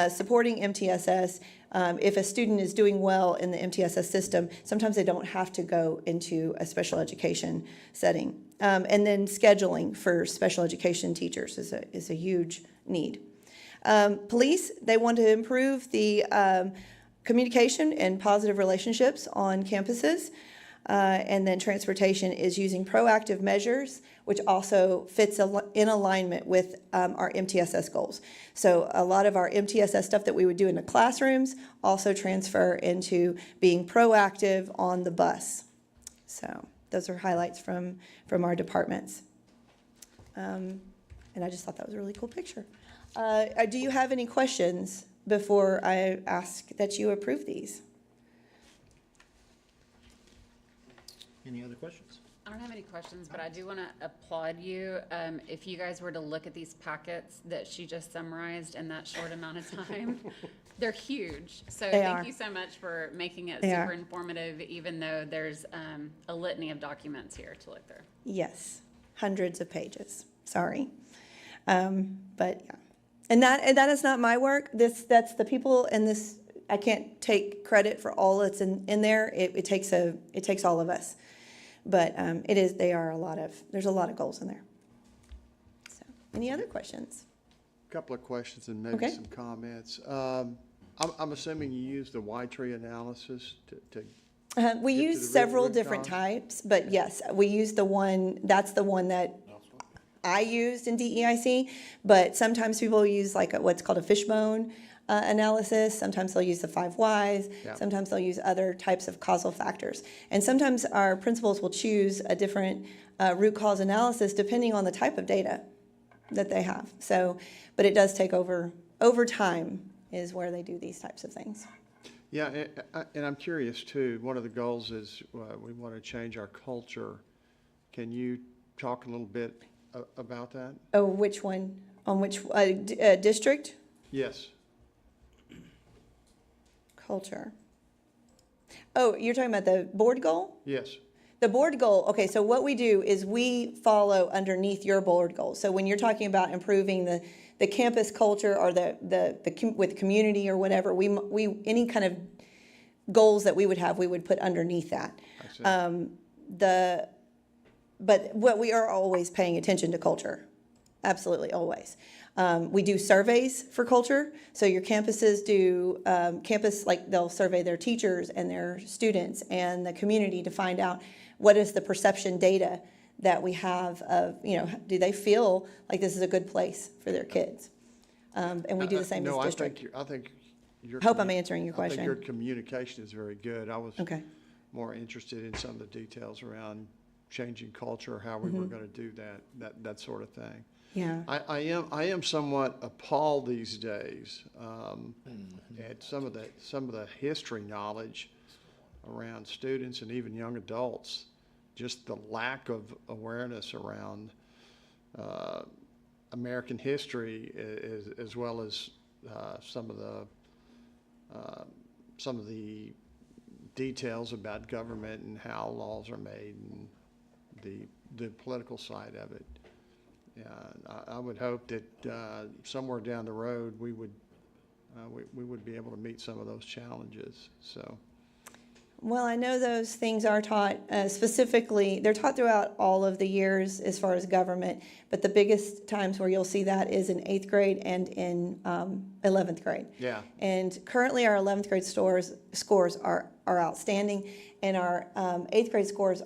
supporting MTSS. If a student is doing well in the MTSS system, sometimes they don't have to go into a special education setting. And then scheduling for special education teachers is a huge need. Police, they want to improve the communication and positive relationships on campuses. And then transportation is using proactive measures, which also fits in alignment with our MTSS goals. So a lot of our MTSS stuff that we would do in the classrooms also transfer into being proactive on the bus. So those are highlights from our departments. And I just thought that was a really cool picture. Do you have any questions before I ask that you approve these? Any other questions? I don't have any questions, but I do want to applaud you. If you guys were to look at these packets that she just summarized in that short amount of time, they're huge. So thank you so much for making it super informative, even though there's a litany of documents here to look through. Yes, hundreds of pages. Sorry. But yeah. And that is not my work. That's the people in this. I can't take credit for all that's in there. It takes all of us. But there's a lot of goals in there. So Any other questions? Couple of questions and maybe Okay. some comments. I'm assuming you use the Y-tree analysis to We Get to use the several root different cause? types, but yes, we use that's the one that I used in DEIC, but sometimes people use like what's called a fishbone analysis. Sometimes they'll use the 5 whys. Yeah. Sometimes they'll use other types of causal factors. And sometimes our principals will choose a different root cause analysis depending on the type of data that they have. So, but it does take over time is where they do these types of things. Yeah, and I'm curious too, one of the goals is we want to change our culture. Can you talk a little bit about that? Oh, which one? On which district? Yes. Culture. Oh, you're talking about the board goal? Yes. The board goal, okay, so what we do is we follow underneath your board goal. So when you're talking about improving the campus culture or with community or whatever, we any kind of goals that we would have, we would put underneath that. I see. But what we are always paying attention to culture, absolutely always. We do surveys for culture, so your campuses do like they'll survey their teachers and their students and the community to find out what is the perception data that we have of, do they feel like this is a good place for their kids? And we do the same as district. I think your. Hope I'm answering your I think your question. communication is very good. I was Okay. more interested in some of the details around changing culture, how we were Mm-hmm. going to do that sort of thing. Yeah. I am somewhat appalled these days at some of the history knowledge around students and even young adults. Just the lack of awareness around American history, as well as some of the details about government and how laws are made and the political side of it. I would hope that somewhere down the road we would be able to meet some of those challenges. So. Well, I know those things are taught specifically, they're taught throughout all of the years as far as government, but the biggest times where you'll see that is in 8th grade and in 11th grade. Yeah. And currently our 11th grade scores are outstanding, and our 8th grade scores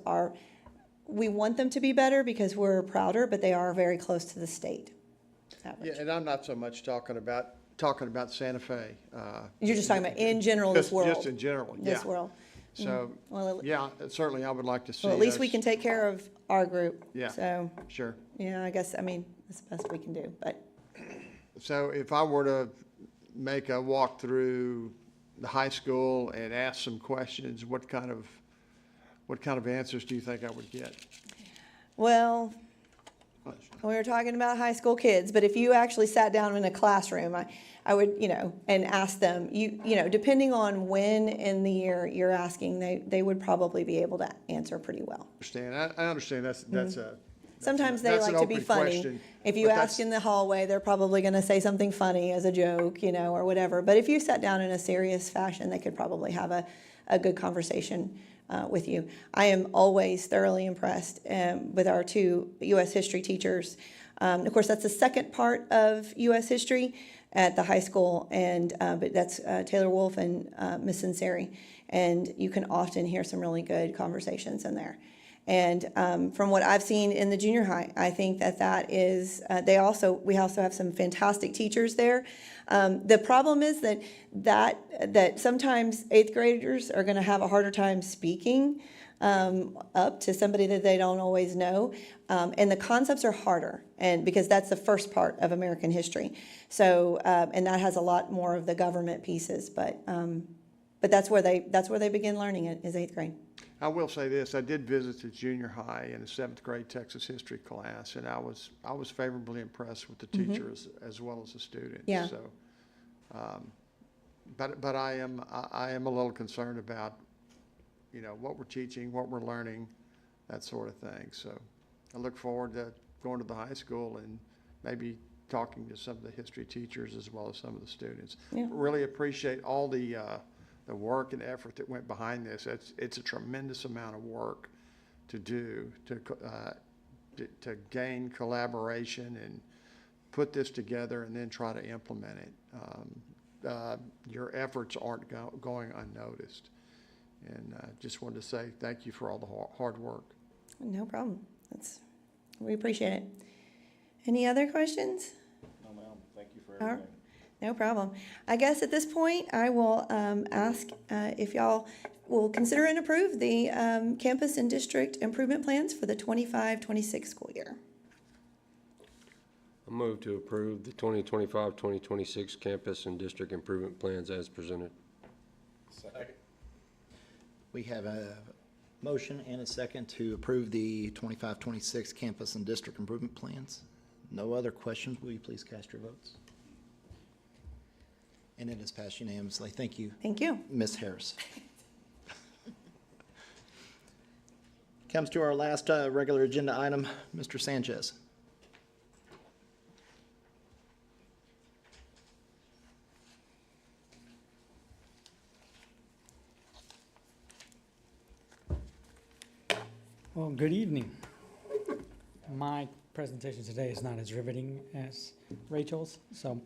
we want them to be better because we're prouder, but they are very close to the state average. Yeah, and I'm not so much talking about Santa Fe. You're just talking about in general, this world. Just in general, yeah. This world. So, Well, yeah, certainly I would like to see. Well, at least we us- can take care of our group. Yeah. So, Sure. yeah, I guess, that's the best we can do, but. So if I were to make a walk through the high school and ask some questions, what kind of answers do you think I would get? Well, we were talking about high school kids, but if you actually sat down in a classroom, I would, and asked them, depending on when in the year you're asking, they would probably be able to answer pretty well. I understand that's a. Sometimes they that's an like to be open funny. question, If you but ask in the hallway, they're probably going to say something funny as a joke, or whatever. But if you sat down in a serious fashion, they could probably have a good conversation with you. I am always thoroughly impressed with our 2 U.S. history teachers. Of course, that's the second part of U.S. history at the high school, but that's Taylor Wolf and Miss Sinceri. And you can often hear some really good conversations in there. And from what I've seen in the junior high, I think that is, we also have some fantastic teachers there. The problem is that sometimes 8th graders are going to have a harder time speaking up to somebody that they don't always know. And the concepts are harder, and because that's the first part of American history. So, and that has a lot more of the government pieces, but that's where they begin learning it, is 8th grade. I will say this, I did visit the junior high in the 7th grade Texas history class, and I was favorably impressed with the teachers as well as the students. Yeah. So, but I am a little concerned about, what we're teaching, what we're learning, that sort of thing. So I look forward to going to the high school and maybe talking to some of the history teachers as well as some of the students. Yeah. Really appreciate all the work and effort that went behind this. It's a tremendous amount of work to do to gain collaboration put this together and then try to implement it. Your efforts aren't going unnoticed. And just wanted to say thank you for all the hard work. No problem. We appreciate it. Any other questions? No, ma'am. Thank you for All right. everything. No problem. I guess at this point, I will ask if y'all will consider and approve the campus and district improvement plans for the 25-26 school year. I move to approve the 2025-2026 campus and district improvement plans as presented. Second. We have a motion and a second to approve the 25-26 campus and district improvement plans. No other questions. Will you please cast your votes? And it is passed unanimously. Thank you, Thank you. Ms. Harris. Comes to our last regular agenda item, Mr. Sanchez. Well, good evening. My presentation today is not as riveting as Rachel's, so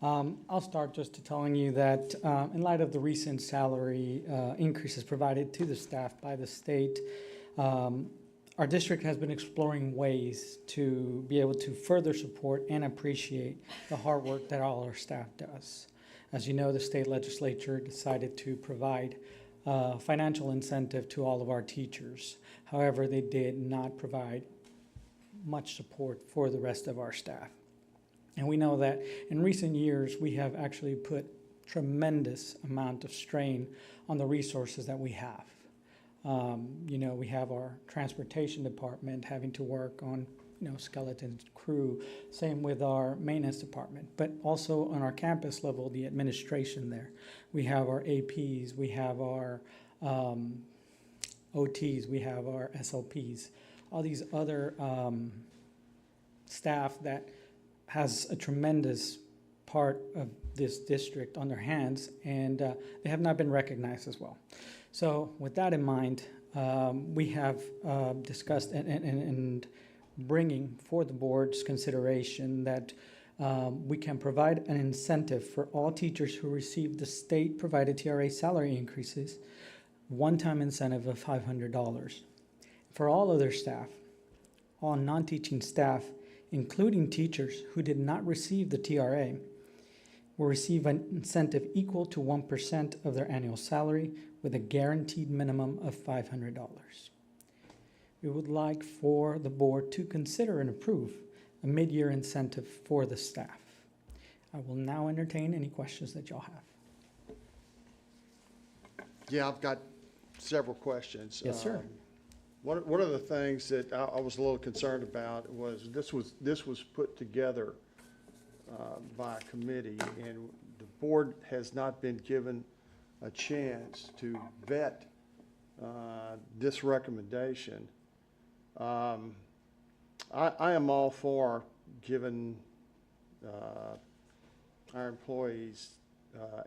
I'll start just to telling you that in light of the recent salary increases provided to the staff by the state, our district has been exploring ways to be able to further support and appreciate the hard work that all our staff does. As you know, the state legislature decided to provide financial incentive to all of our teachers. However, they did not provide much support for the rest of our staff. And we know that in recent years, we have actually put tremendous amount of strain on the resources that we have. We have our transportation department having to work on, skeleton crew, same with our maintenance department, but also on our campus level, the administration there. We have our APs, we have our OTs, we have our SLPs, all these other staff that has a tremendous part of this district on their hands, and they have not been recognized as well. So with that in mind, we have discussed and bringing for the board's consideration that we can provide an incentive for all teachers who receive the state-provided TRA salary increases, one-time incentive of $500. For all other staff, all non-teaching staff, including teachers who did not receive the TRA, will receive an incentive equal to 1% of their annual salary with a guaranteed minimum of $500. We would like for the board to consider and approve a mid-year incentive for the staff. I will now entertain any questions that y'all have. Yeah, I've got several questions. Yes, sir. One of the things that I was a little concerned about was this was put together by a committee, and the board has not been given a chance to vet this recommendation. I am all for giving our employees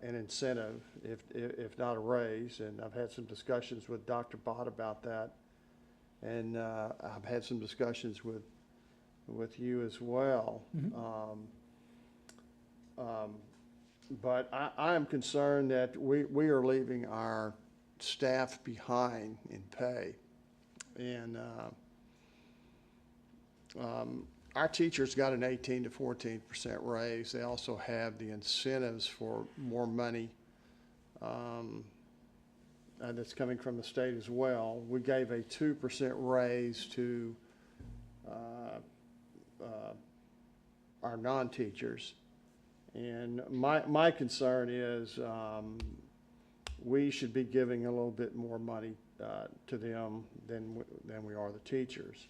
an incentive, if not a raise, and I've had some discussions with Dr. Bott about that, and I've had some discussions with you as well. Mm-hmm. But I am concerned that we are leaving our staff behind in pay. And our teachers got an 18 to 14% raise. They also have the incentives for more money that's coming from the state as well. We gave a 2% raise to our non-teachers. And my concern is we should be giving a little bit more money to them than we are the teachers.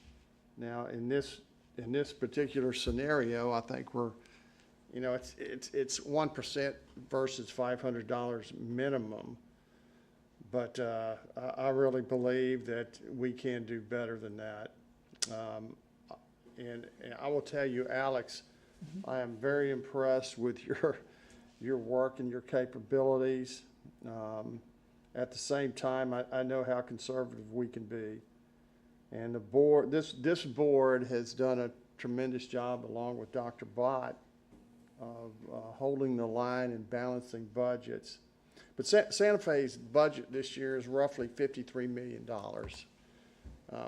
Now, in this particular scenario, I think we're, it's 1% versus $500 minimum. But I really believe that we can do better than that. And I will tell you, Alex, I am very impressed with your work and your capabilities. At the same time, I know how conservative we can be. And the board, this board has done a tremendous job, along with Dr. Bott, of holding the line and balancing budgets. But Santa Fe's budget this year is roughly $53 million.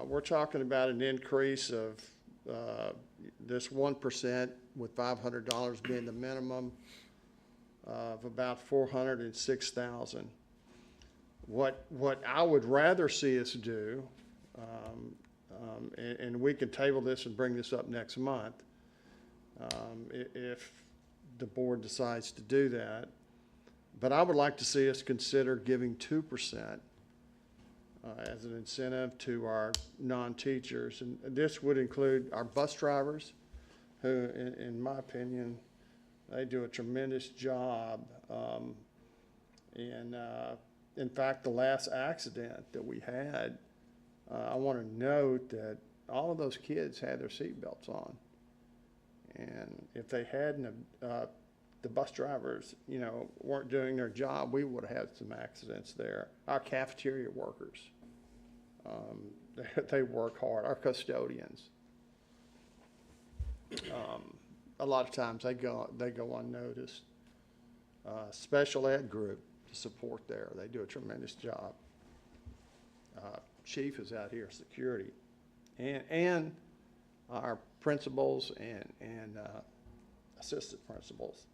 We're talking about an increase of this 1%, with $500 being the minimum, of about $406,000. What I would rather see us do, and we can table this and bring this up next month, if the board decides to do that. But I would like to see us consider giving 2% as an incentive to our non-teachers. And this would include our bus drivers, who, in my opinion, they do a tremendous job. In fact, the last accident that we had, I want to note that all of those kids had their seatbelts on. And if they hadn't, the bus drivers, weren't doing their job, we would have had some accidents there. Our cafeteria workers, they work hard. Our custodians, a lot of times they go unnoticed. Special ed group to support there, they do a tremendous job. Chief is out here, security, and our principals and assistant principals.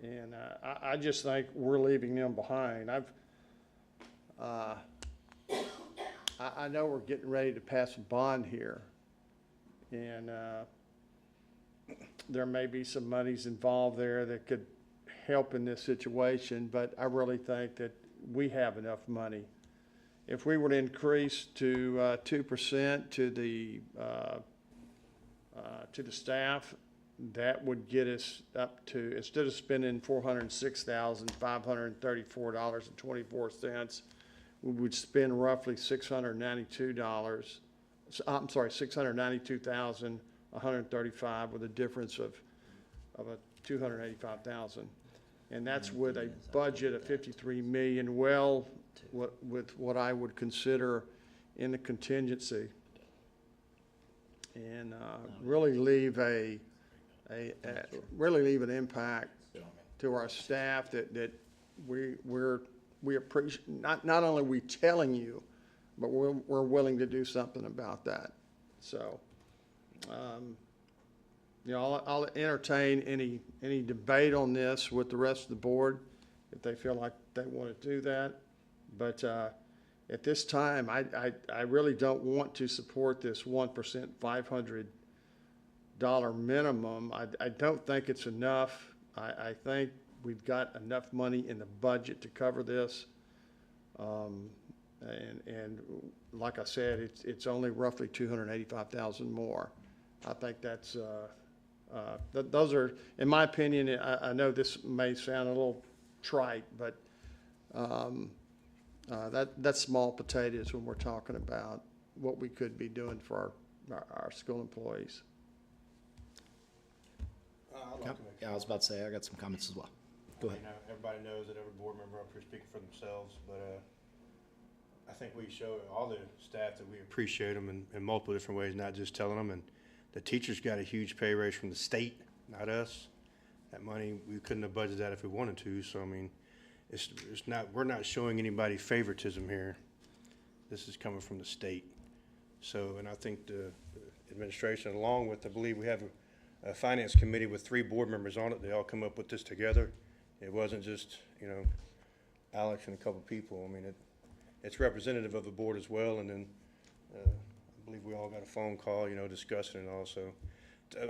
And I just think we're leaving them behind. I know we're getting ready to pass a bond here, and there may be some monies involved there that could help in this situation, but I really think that we have enough money. If we were to increase to 2% to the staff, that would get us up to, instead of spending $406,534.24, we would spend roughly $692,135, with a difference of $285,000. And that's with a budget of $53 million, with what I would consider in the contingency. And really leave an impact to our staff that we appreciate. Not only are we telling you, but we're willing to do something about that. So, I'll entertain any debate on this with the rest of the board if they feel like they want to do that. But at this time, I really don't want to support this 1% $500 minimum. I don't think it's enough. I think we've got enough money in the budget to cover this. And like I said, it's only roughly $285,000 more. I think that's those are, in my opinion, I know this may sound a little trite, but that's small potatoes when we're talking about what we could be doing for our school employees. Yeah, I was about to say, I got some comments as well. Go ahead. Everybody knows that every board member up here speaking for themselves, but I think we show all the staff that we appreciate them in multiple different ways, not just telling them. And the teachers got a huge pay raise from the state, not us. That money, we couldn't have budgeted that if we wanted to. So, I mean, it's not, we're not showing anybody favoritism here. This is coming from the state. So, and I think the administration, along with, I believe we have a finance committee with 3 board members on it. They all come up with this together. It wasn't just, Alex and a couple people. I mean, it's representative of the board as well. And then I believe we all got a phone call, discussing it also.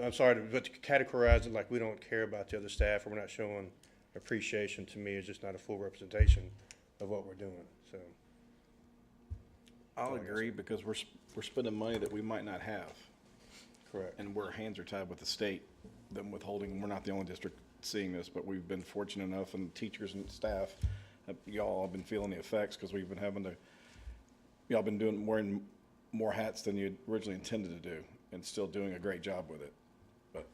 I'm sorry, but to categorize it like we don't care about the other staff or we're not showing appreciation, to me, is just not a full representation of what we're doing. So I'll agree, because we're spending money that we might not have. correct. And our hands are tied with the state, them withholding. We're not the only district seeing this, but we've been fortunate enough, and teachers and staff, y'all have been feeling the effects, because we've been having to, y'all been wearing more hats than you originally intended to do, and still doing a great job with it. But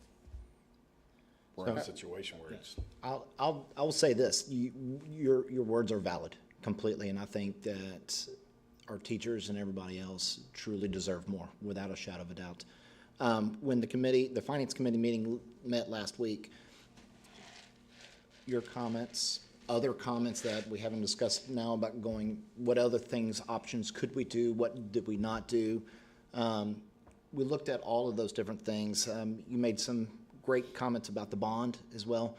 we're in a situation where it's. I'll say this, your words are valid completely, and I think that our teachers and everybody else truly deserve more, without a shadow of a doubt. When the finance committee meeting met last week, your comments, other comments that we haven't discussed now about going, what other things, options could we do? What did we not do? We looked at all of those different things. You made some great comments about the bond as well.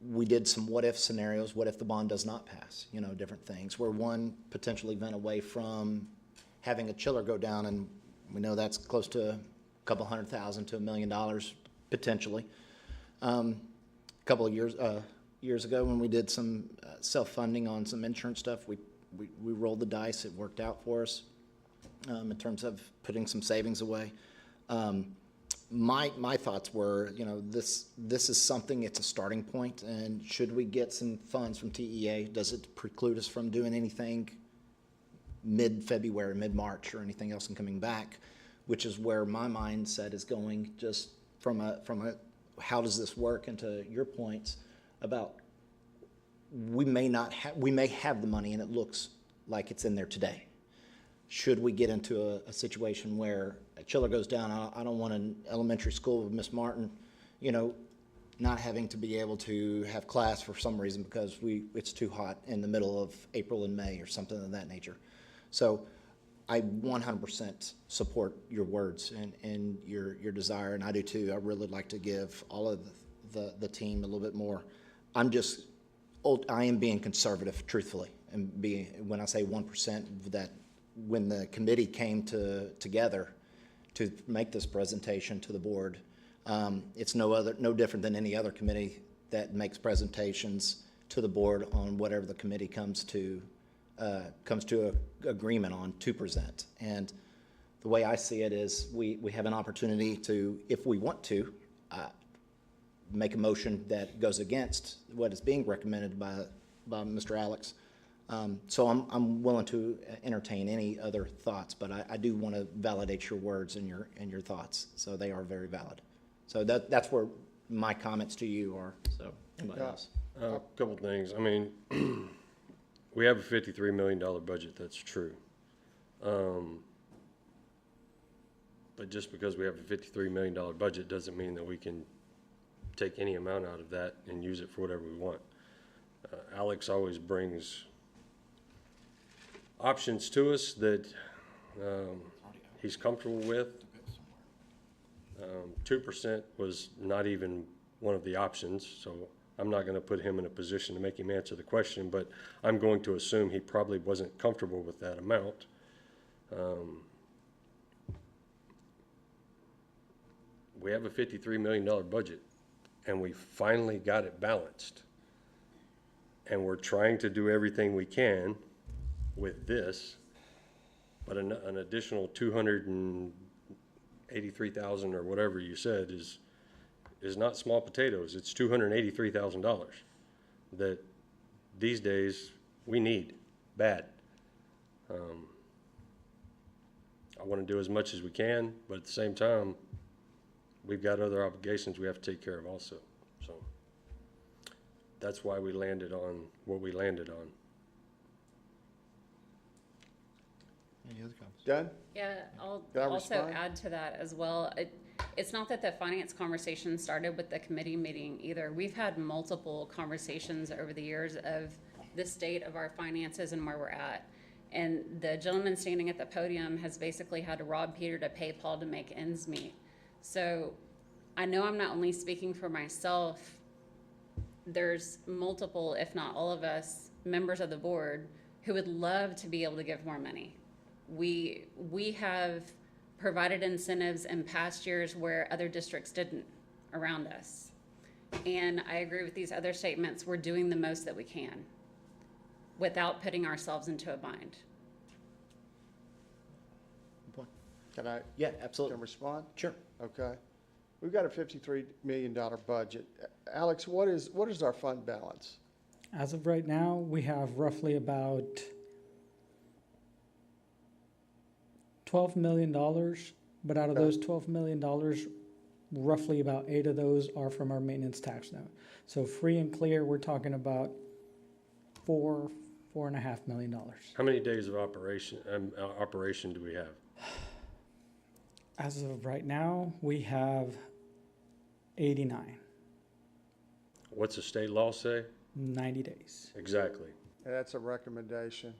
We did some what-if scenarios. What if the bond does not pass? You know, different things. We're one potential event away from having a chiller go down, and we know that's close to a couple $100,000 to $1 million potentially. A couple of years ago when we did some self-funding on some insurance stuff, we rolled the dice. It worked out for us in terms of putting some savings away. My thoughts were, you know, this is something, it's a starting point, and should we get some funds from TEA, does it preclude us from doing anything mid-February, mid-March, or anything else and coming back, which is where my mindset is going, just from a how does this work, and to your points about we may have the money and it looks like it's in there today. Should we get into a situation where a chiller goes down, I don't want an elementary school with Miss Martin, you know, not having to be able to have class for some reason because it's too hot in the middle of April and May or something of that nature. So I 100% support your words and your desire, and I do too. I really like to give all of the team a little bit more. I am being conservative, truthfully, and when I say 1%, that when the committee came together to make this presentation to the board, it's no different than any other committee that makes presentations to the board on whatever the committee comes to agreement on to present. And the way I see it is we have an opportunity to, if we want to, make a motion that goes against what is being recommended by Mr. Alex. So I'm willing to entertain any other thoughts, but I do want to validate your words and your thoughts. So they are very valid. So that's where my comments to you are. So anybody else? A couple things. I mean, we have a $53 million budget. That's true. But just because we have a $53 million budget doesn't mean that we can take any amount out of that and use it for whatever we want. Alex always brings options to us that he's comfortable with. 2% was not even one of the options, so I'm not going to put him in a position to make him answer the question, but I'm going to assume he probably wasn't comfortable with that amount. We have a $53 million budget, and we finally got it balanced. And we're trying to do everything we can with this, but an additional 283,000 or whatever you said is not small potatoes. It's $283,000 that these days we need bad. I want to do as much as we can, but at the same time, we've got other obligations we have to take care of also. So that's why we landed on what we landed on. Any other comments? Done? Yeah, I'll Can I also respond? add to that as well. It's not that the finance conversation started with the committee meeting either. We've had multiple conversations over the years of the state of our finances and where we're at. And the gentleman standing at the podium has basically had to rob Peter to pay Paul to make ends meet. So I know I'm not only speaking for myself. There's multiple, if not all of us, members of the board who would love to be able to give more money. We have provided incentives in past years where other districts didn't around us. And I agree with these other statements. We're doing the most that we can without putting ourselves into a bind. Can I? Yeah, absolutely. Can I respond? Sure. Okay. We've got a $53 million budget. Alex, what is our fund balance? As of right now, we have roughly about $12 million, but out of those $12 million, roughly about 8 of those are from our maintenance tax note. So free and clear, we're talking about $4.5 million. How many days of operation do we have? As of right now, we have 89, What's the state law say? 90 days. Exactly. And that's a recommendation.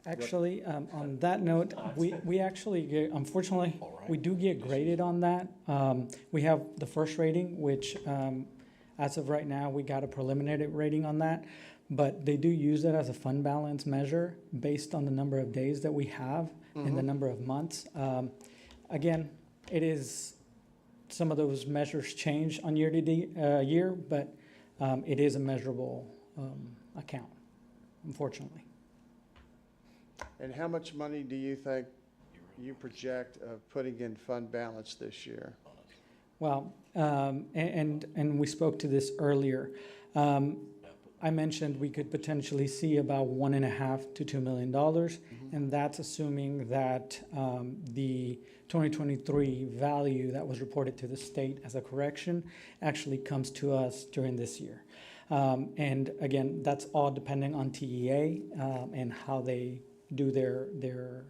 Actually, on that note, we actually get, unfortunately, we do get graded on that. We have the first rating, which, as of right now, we got a preliminary rating on that. But they do use it as a fund balance measure based on the number of days that we have and the number of months. Again, it is, some of those measures change on year to year, but it is a measurable account, unfortunately. And how much money do you think you project of putting in fund balance this year? Well, and we spoke to this earlier. I mentioned we could potentially see about $1.5 to $2 million, and that's assuming that the 2023 value that was reported to the state as a correction actually comes to us during this year. And again, that's all depending on TEA and how they do their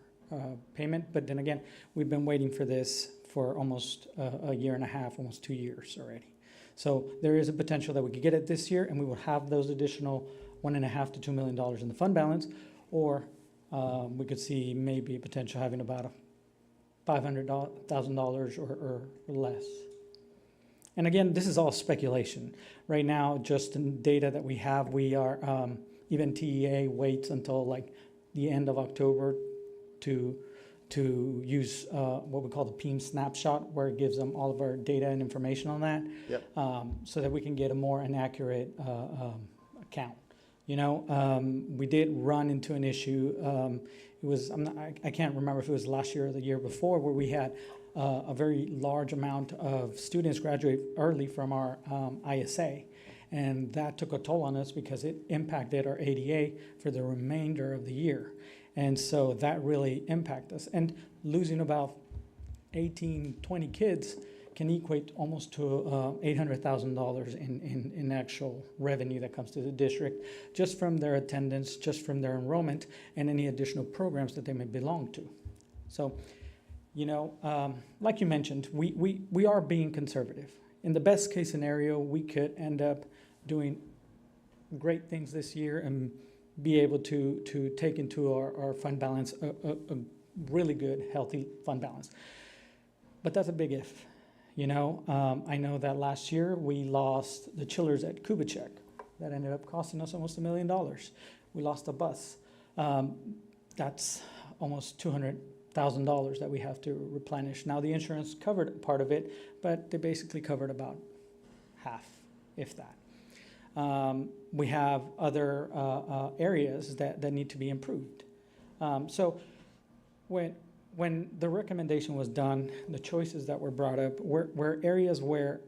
payment. But then again, we've been waiting for this for almost a year and a half, almost 2 years already. So there is a potential that we could get it this year, and we will have those additional $1.5 to $2 million in the fund balance, or we could see maybe a potential having about $500,000 or less. And again, this is all speculation. Right now, just in data that we have, we are, even TEA waits until like the end of October to use what we call the PEAM snapshot, where it gives them all of our data and information on that. Yep. So that we can get a more inaccurate account. You know, we did run into an issue. It was, I can't remember if it was last year or the year before, where we had a very large amount of students graduate early from our ISA. And that took a toll on us because it impacted our ADA for the remainder of the year. And so that really impacted us. And losing about 18, 20 kids can equate almost to $800,000 in actual revenue that comes to the district, just from their attendance, just from their enrollment, and any additional programs that they may belong to. So, you know, like you mentioned, we are being conservative. In the best case scenario, we could end up doing great things this year and be able to take into our fund balance a really good, healthy fund balance. But that's a big if. You know, I know that last year we lost the chillers at Kubitschek. That ended up costing us almost $1 million. We lost a bus. That's almost $200,000 that we have to replenish. Now, the insurance covered part of it, but they basically covered about half, if that. We have other areas that need to be improved. So when the recommendation was done, the choices that were brought up were areas where,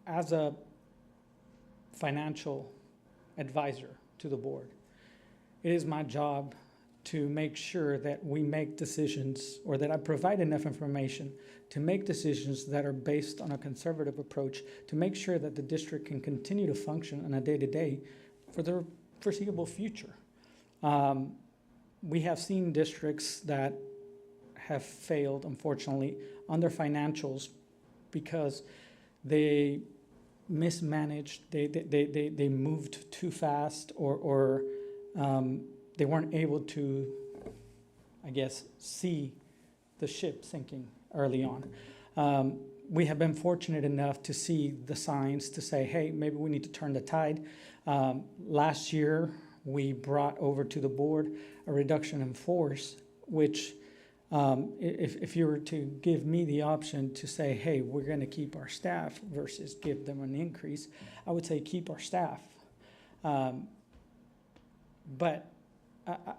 as a financial advisor to the board, it is my job to make sure that we make decisions, or that I provide enough information to make decisions that are based on a conservative approach, to make sure that the district can continue to function on a day-to-day for the foreseeable future. We have seen districts that have failed, unfortunately, on their financials because they mismanaged, they moved too fast, or they weren't able to, I guess, see the ship sinking early on. We have been fortunate enough to see the signs to say, hey, maybe we need to turn the tide. Last year, we brought over to the board a reduction in force, which if you were to give me the option to say, hey, we're going to keep our staff versus give them an increase, I would say keep our staff. But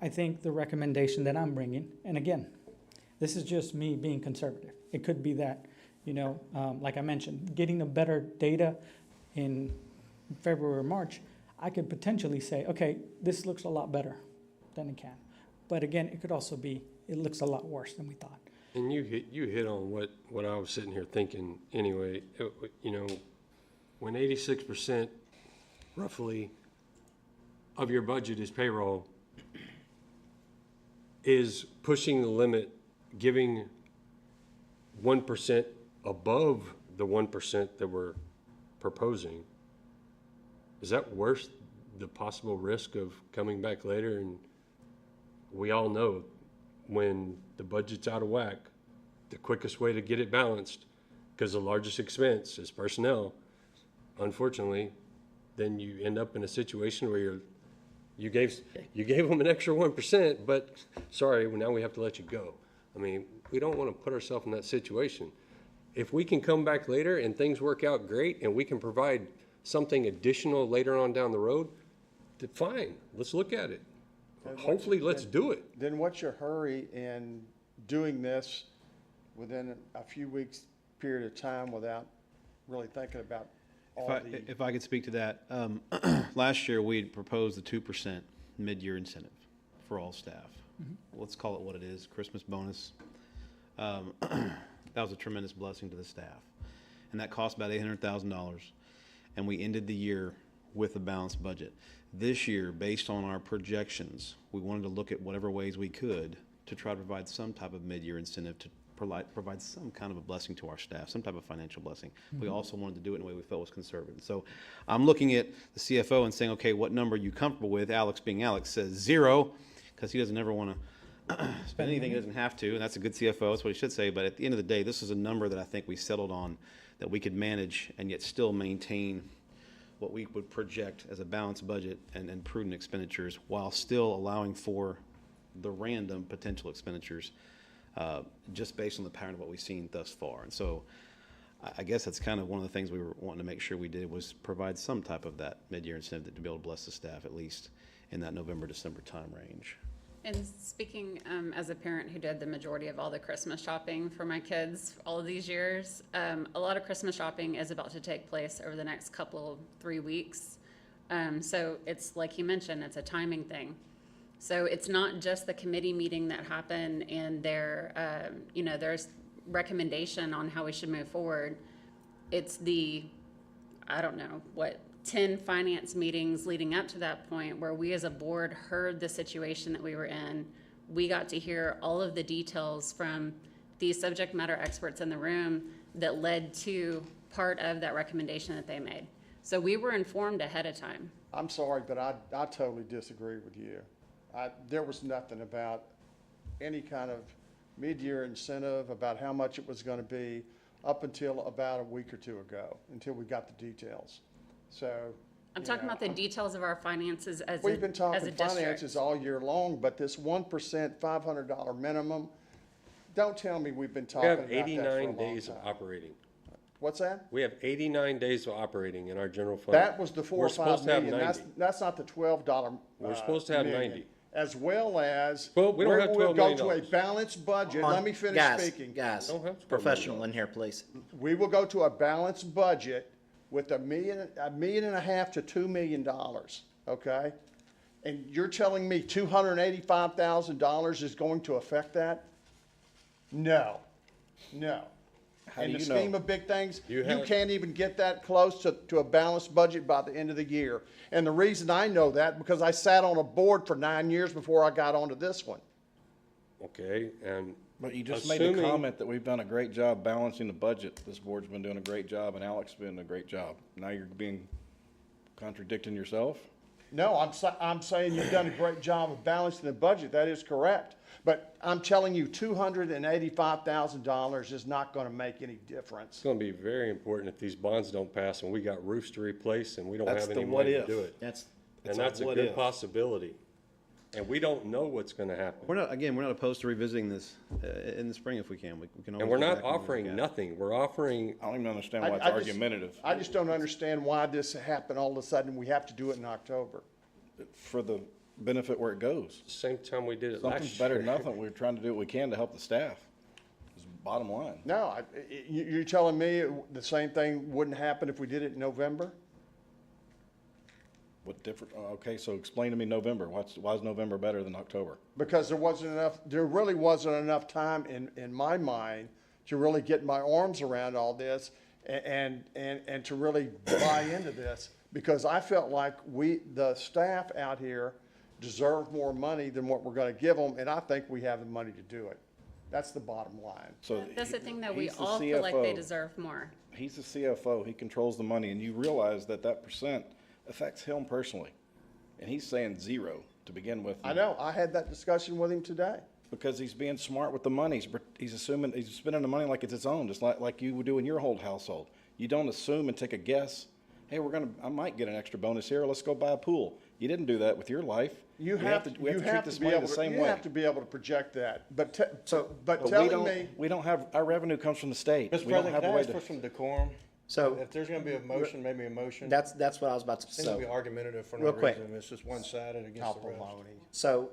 I think the recommendation that I'm bringing, and again, this is just me being conservative. It could be that, you know, like I mentioned, getting the better data in February or March, I could potentially say, okay, this looks a lot better than it can. But again, it could also be, it looks a lot worse than we thought. And you hit on what I was sitting here thinking anyway. You know, when 86% roughly of your budget is payroll, is pushing the limit giving 1% above the 1% that we're proposing, is that worth the possible risk of coming back later? And we all know when the budget's out of whack, the quickest way to get it balanced, because the largest expense is personnel, unfortunately, then you end up in a situation where you gave them an extra 1%, but sorry, now we have to let you go. I mean, we don't want to put ourselves in that situation. If we can come back later and things work out great and we can provide something additional later on down the road, then fine, let's look at it. Hopefully, let's do it. Then what's your hurry in doing this within a few weeks period of time without really thinking about all the? If I could speak to that, last year we had proposed the 2% mid-year incentive for all staff. Let's call it what it is, Christmas bonus. That was a tremendous blessing to the staff. And that cost about $800,000. And we ended the year with a balanced budget. This year, based on our projections, we wanted to look at whatever ways we could to try to provide some type of mid-year incentive to provide some kind of a blessing to our staff, some type of financial blessing. We also wanted to do it in a way we felt was conservative. So I'm looking at the CFO and saying, okay, what number are you comfortable with? Alex, being Alex, says 0, because he doesn't ever want to spend anything he doesn't have to, and that's a good CFO, that's what he should say. But at the end of the day, this is a number that I think we settled on that we could manage and yet still maintain what we would project as a balanced budget and prudent expenditures while still allowing for the random potential expenditures just based on the pattern of what we've seen thus far. And so I guess that's kind of one of the things we were wanting to make sure we did was provide some type of that mid-year incentive to be able to bless the staff at least in that November, December time range. And speaking as a parent who did the majority of all the Christmas shopping for my kids all of these years, a lot of Christmas shopping is about to take place over the next 3 weeks. So it's like you mentioned, it's a timing thing. So it's not just the committee meeting that happened and there's recommendation on how we should move forward. It's the, 10 finance meetings leading up to that point where we as a board heard the situation that we were in. We got to hear all of the details from these subject matter experts in the room that led to part of that recommendation that they made. So we were informed ahead of time. I'm sorry, but I totally disagree with you. There was nothing about any kind of mid-year incentive, about how much it was going to be, up until about a week or two ago, until we got the details. So. I'm talking about the details of our finances as We've been as a talking district. finances all year long, but this 1% $500 minimum, don't tell me we've been We talking have about that for a 89 long days of time. operating. What's that? We have 89 days of operating in our general fund. That was the 4 We're or 5 supposed to have million. 90. That's not the $12. We're supposed to have million. 90. As well as. Well, we don't have we'll $12 go million. to a balanced budget. Let me finish speaking. Guys, Don't have to professional in here, please. We will go to a balanced budget with $1.5 million to $2 million, okay? And you're telling me $285,000 is going to affect that? No. How In do the you know? scheme of big things, You you have- can't even get that close to a balanced budget by the end of the year. And the reason I know that, because I sat on a board for 9 years before I got onto this one. Okay, and But you just made the assuming- comment that we've done a great job balancing the budget. This board's been doing a great job, and Alex has been doing a great job. Now you're contradicting yourself? No, I'm saying you've done a great job of balancing the budget. That is correct. But I'm telling you, $285,000 is not going to make any difference. it's gonna be very important if these bonds don't pass and we got roofs to replace and we don't That's have the any what money to if. do it. That's, And a that's a what good if. possibility. And we don't know what's gonna happen. We're not opposed to revisiting this in the spring if we can. We can always And we're go not back and look offering at it. nothing. We're offering, I don't even understand why it's I just- argumentative. I just don't understand why this happened all of a sudden. We have to do it in October. For the benefit where it goes. same time we did it last year. Something's better than nothing. We're trying to do what we can to help the staff. It's bottom line. No, you're telling me the same thing wouldn't happen if we did it in November? What different, okay, so explain to me November. Why is November better than October? Because there really wasn't enough time in my mind to really get my arms around all this and to really buy into this. Because I felt like the staff out here deserve more money than what we're gonna give them, and I think we have the money to do it. That's the bottom line. So That's the thing, though, we he's the all feel like they CFO. deserve more. He's the CFO, he controls the money, and you realize that that percent affects him personally. And he's saying 0 to begin with. I know, I had that discussion with him today. Because he's being smart with the money. He's assuming, he's spending the money like it's his own, just like you would do in your whole household. You don't assume and take a guess, hey, I might get an extra bonus here, let's go buy a pool. You didn't do that with your life. We have to treat this money the same way. You have to be able to project that, but But telling me. we don't have, our revenue comes from the state. Mr. We don't President, have can a I way ask to. for some decorum? So If there's gonna be a motion, maybe a motion. that's what I was about to Seems to be say. argumentative for no Real quick. reason. It's just one-sided against the rest. So,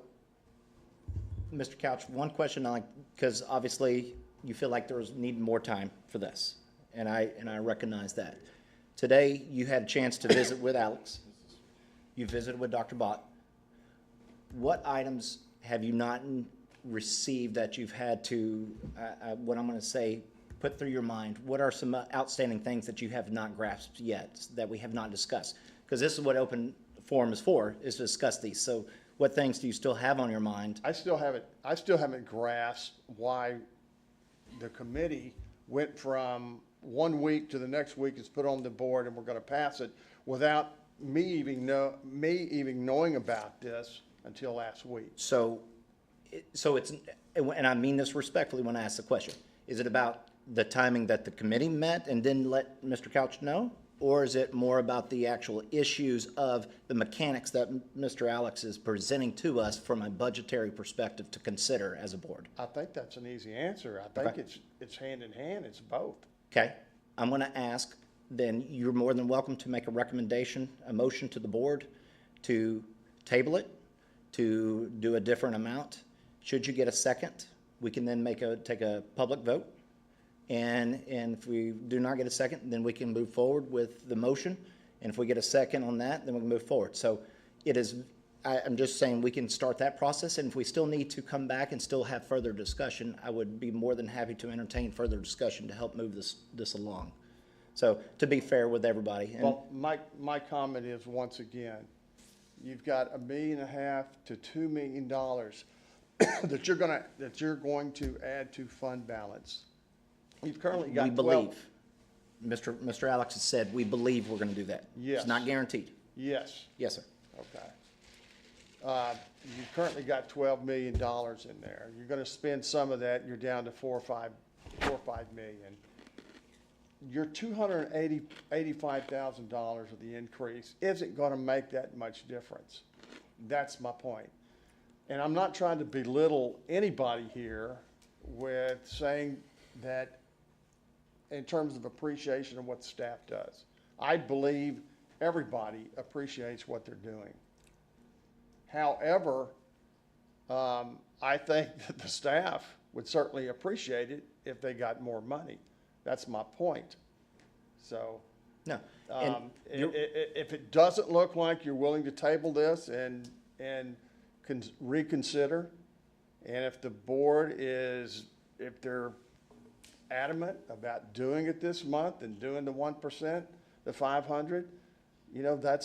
Mr. Couch, one question, because obviously you feel like there was need more time for this, and I recognize that. Today, you had a chance to visit with Alex. You visited with Dr. Bott. What items have you not received that you've had to, what I'm going to say, put through your mind? What are some outstanding things that you have not grasped yet, that we have not discussed? Because this is what open forum is for, is to discuss these. So what things do you still have on your mind? I still haven't grasped why the committee went from 1 week to the next week it's put on the board and we're gonna pass it without me even knowing about this until last week. So it's, and I mean this respectfully when I ask the question, is it about the timing that the committee met and didn't let Mr. Couch know? Or is it more about the actual issues of the mechanics that Mr. Alex is presenting to us from a budgetary perspective to consider as a board? I think that's an easy answer. I think Okay. it's hand in hand, it's both. Okay, I'm going to ask, then you're more than welcome to make a recommendation, a motion to the board to table it, to do a different amount. Should you get a second, we can then take a public vote. And if we do not get a second, then we can move forward with the motion. And if we get a second on that, then we can move forward. So it is, I'm just saying we can start that process. And if we still need to come back and still have further discussion, I would be more than happy to entertain further discussion to help move this along. So to be fair with everybody. And Well, my comment is, once again, you've got $1.5 million to $2 million that you're going to add to fund balance. You've currently got we 12. believe, Mr. Alex has said, we believe we're going to do that. Yes. It's not guaranteed. Yes, Yes, sir. okay. You've currently got $12 million in there. You're gonna spend some of that, you're down to $4 or $5 million. Your $285,000 of the increase isn't gonna make that much difference. That's my point. And I'm not trying to belittle anybody here with saying that in terms of appreciation of what the staff does. I believe everybody appreciates what they're doing. However, I think that the staff would certainly appreciate it if they got more money. That's my point. So, No. And if it doesn't look like you're willing to table this and reconsider, and if the board is, if they're adamant about doing it this month and doing the 1%, the 500, you know, that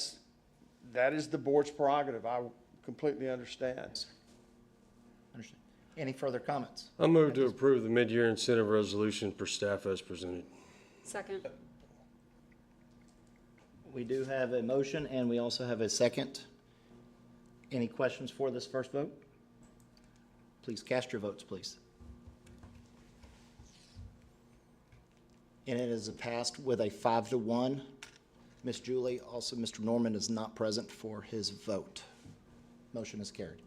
is the board's prerogative. I completely understand. Understand. Any further comments? I move to approve the mid-year incentive resolution for staff as presented. Second. We do have a motion and we also have a second. Any questions for this first vote? Please cast your votes, please. And it is passed with a 5-1. Ms. Julie, also Mr. Norman is not present for his vote. Motion is carried.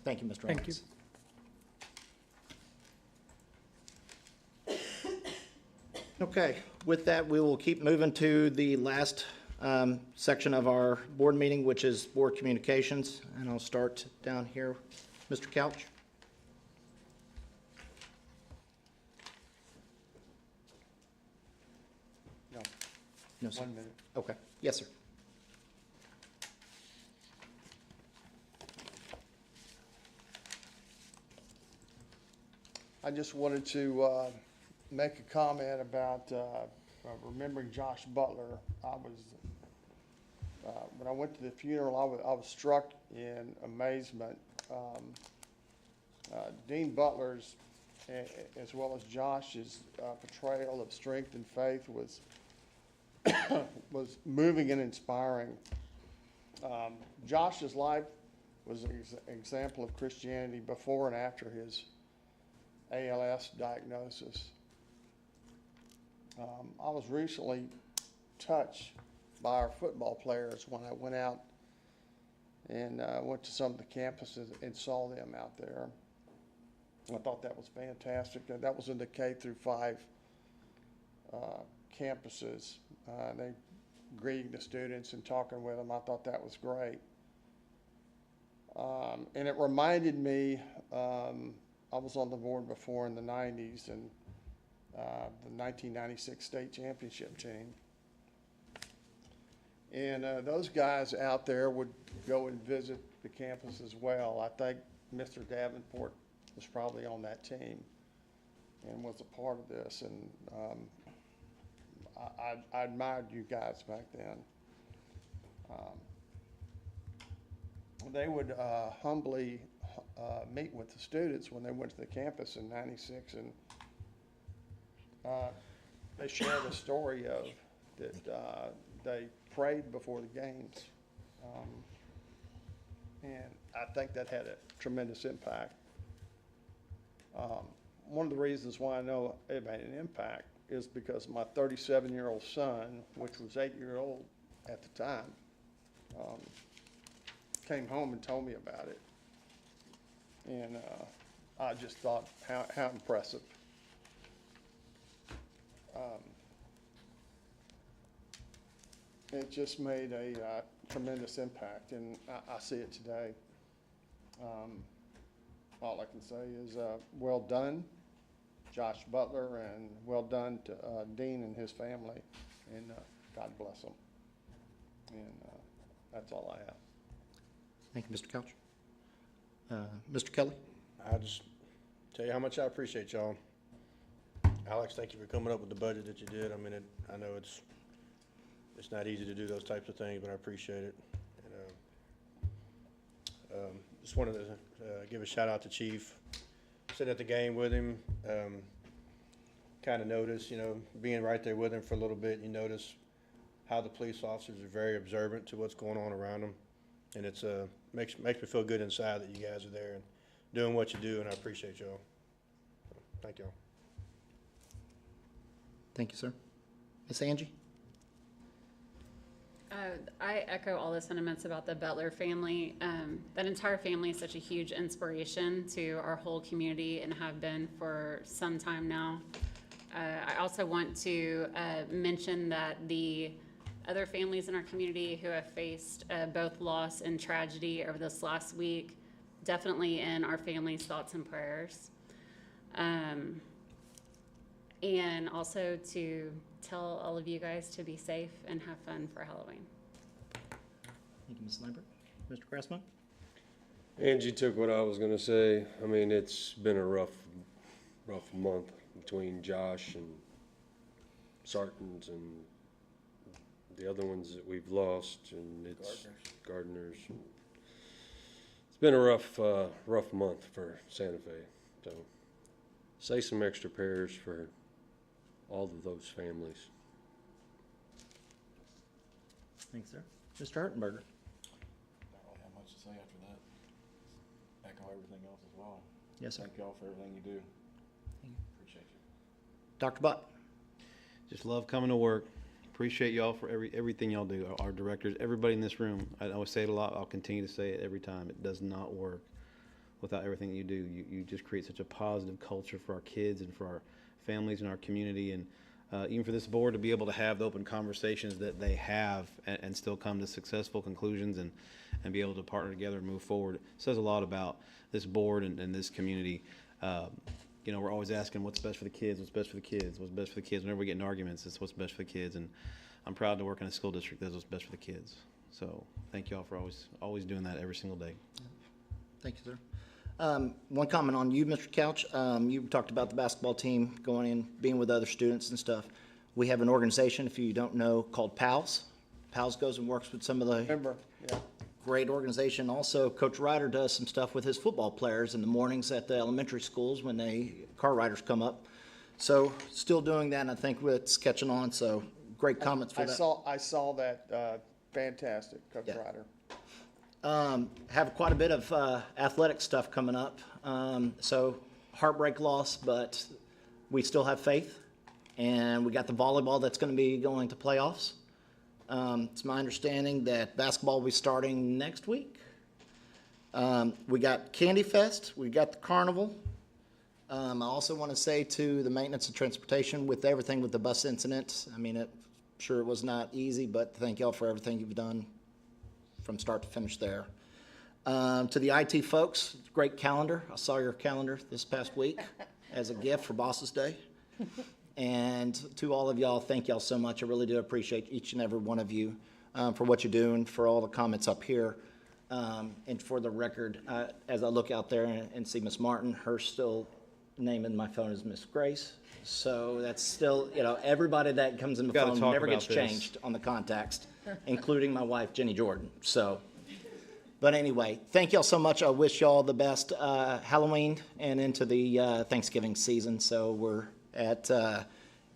Thank you, Mr. Thank you. Owens. Okay, with that, we will keep moving to the last section of our board meeting, which is board communications. And I'll start down here. Mr. Couch? No, No, sir. 1 minute. Okay, yes, sir. I just wanted to make a comment about remembering Josh Butler. I was when I went to the funeral, I was struck in amazement. Dean Butler's, as well as Josh's portrayal of strength and faith was was moving and inspiring. Josh's life was an example of Christianity before and after his ALS diagnosis. I was recently touched by our football players when I went out and went to some of the campuses and saw them out there. I thought that was fantastic. That was in the K through 5 campuses. They greeting the students and talking with them. I thought that was great. And it reminded me, I was on the board before in the 90s and the 1996 state championship team. And those guys out there would go and visit the campus as well. I think Mr. Davenport was probably on that team and was a part of this. And I admired you guys back then. They would humbly meet with the students when they went to the campus in '96, and they shared a story of that they prayed before the games. And I think that had a tremendous impact. One of the reasons why I know it made an impact is because my 37-year-old son, which was 8 years old at the time, came home and told me about it. And I just thought how impressive. It just made a tremendous impact, and I see it today. All I can say is well done, Josh Butler, and well done to Dean and his family, and God bless them. And that's all I have. Thank you, Mr. Couch. Mr. Kelly? I'll just tell you how much I appreciate y'all. Alex, thank you for coming up with the budget that you did. I mean, I know it's not easy to do those types of things, but I appreciate it. And, just wanted to give a shout out to Chief. Sitting at the game with him, kind of noticed, being right there with him for a little bit, you notice how the police officers are very observant to what's going on around them. And it's makes me feel good inside that you guys are there and doing what you do, and I appreciate y'all. Thank y'all. Thank you, sir. Miss Angie? I echo all the sentiments about the Butler family. That entire family is such a huge inspiration to our whole community and have been for some time now. I also want to mention that the other families in our community who have faced both loss and tragedy over this last week, definitely in our family's thoughts and prayers. And also to tell all of you guys to be safe and have fun for Halloween. Thank you, Ms. Lambert. Mr. Grassman? Angie took what I was gonna say. I mean, it's been a rough month between Josh and Sartons and the other ones that we've lost, and it's Gardeners. It's been a rough month for Santa Fe. So say some extra prayers for all of those families. Thanks, sir. Mr. Hartenberger? Don't really have much to say after that. Echo everything else as well. Yes, sir. Thank y'all for everything you do. Appreciate you. Dr. Butt? Just love coming to work. Appreciate y'all for everything y'all do. Our directors, everybody in this room. I always say it a lot. I'll continue to say it every time. It does not work without everything that you do. You just create such a positive culture for our kids and for our families and our community, and even for this board to be able to have the open conversations that they have and still come to successful conclusions and be able to partner together and move forward. It says a lot about this board and this community. We're always asking what's best for the kids, what's best for the kids, what's best for the kids. Whenever we get in arguments, it's what's best for the kids. And I'm proud to work in a school district that's what's best for the kids. So thank you all for always doing that every single day. Thank you, sir. One comment on you, Mr. Couch. You talked about the basketball team going in, being with other students and stuff. We have an organization, if you don't know, called PALS, Pals goes and works with some of the Remember, yeah. great organization. Also, Coach Ryder does some stuff with his football players in the mornings at the elementary schools when car riders come up. So still doing that, and I think it's catching on, so great comments for that. I saw that, fantastic, Coach Yeah. Ryder. Have quite a bit of athletic stuff coming up. So heartbreak loss, but we still have faith. And we got the volleyball that's going to be going to playoffs. It's my understanding that basketball will be starting next week. We got Candy Fest. We got the carnival. I also want to say to the maintenance and transportation with everything with the bus incident. I mean, sure it was not easy, but thank y'all for everything you've done from start to finish there. To the IT folks, great calendar. I saw your calendar this past week as a gift for Bosses Day. And to all of y'all, thank y'all so much. I really do appreciate each and every one of you for what you're doing, for all the comments up here. And for the record, as I look out there and see Miss Martin, her still name in my phone is Miss Grace. So that's still, everybody that comes in the Gotta phone talk never about gets this. changed on the context, including my wife, Jenny Jordan. So, but anyway, thank y'all so much. I wish y'all the best Halloween and into the Thanksgiving season. So we're at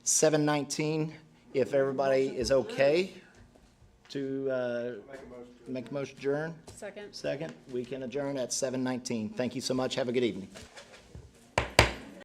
7:19. If everybody is okay to make a motion to adjourn. Second. Second, we can adjourn at 7:19. Thank you so much. Have a good evening.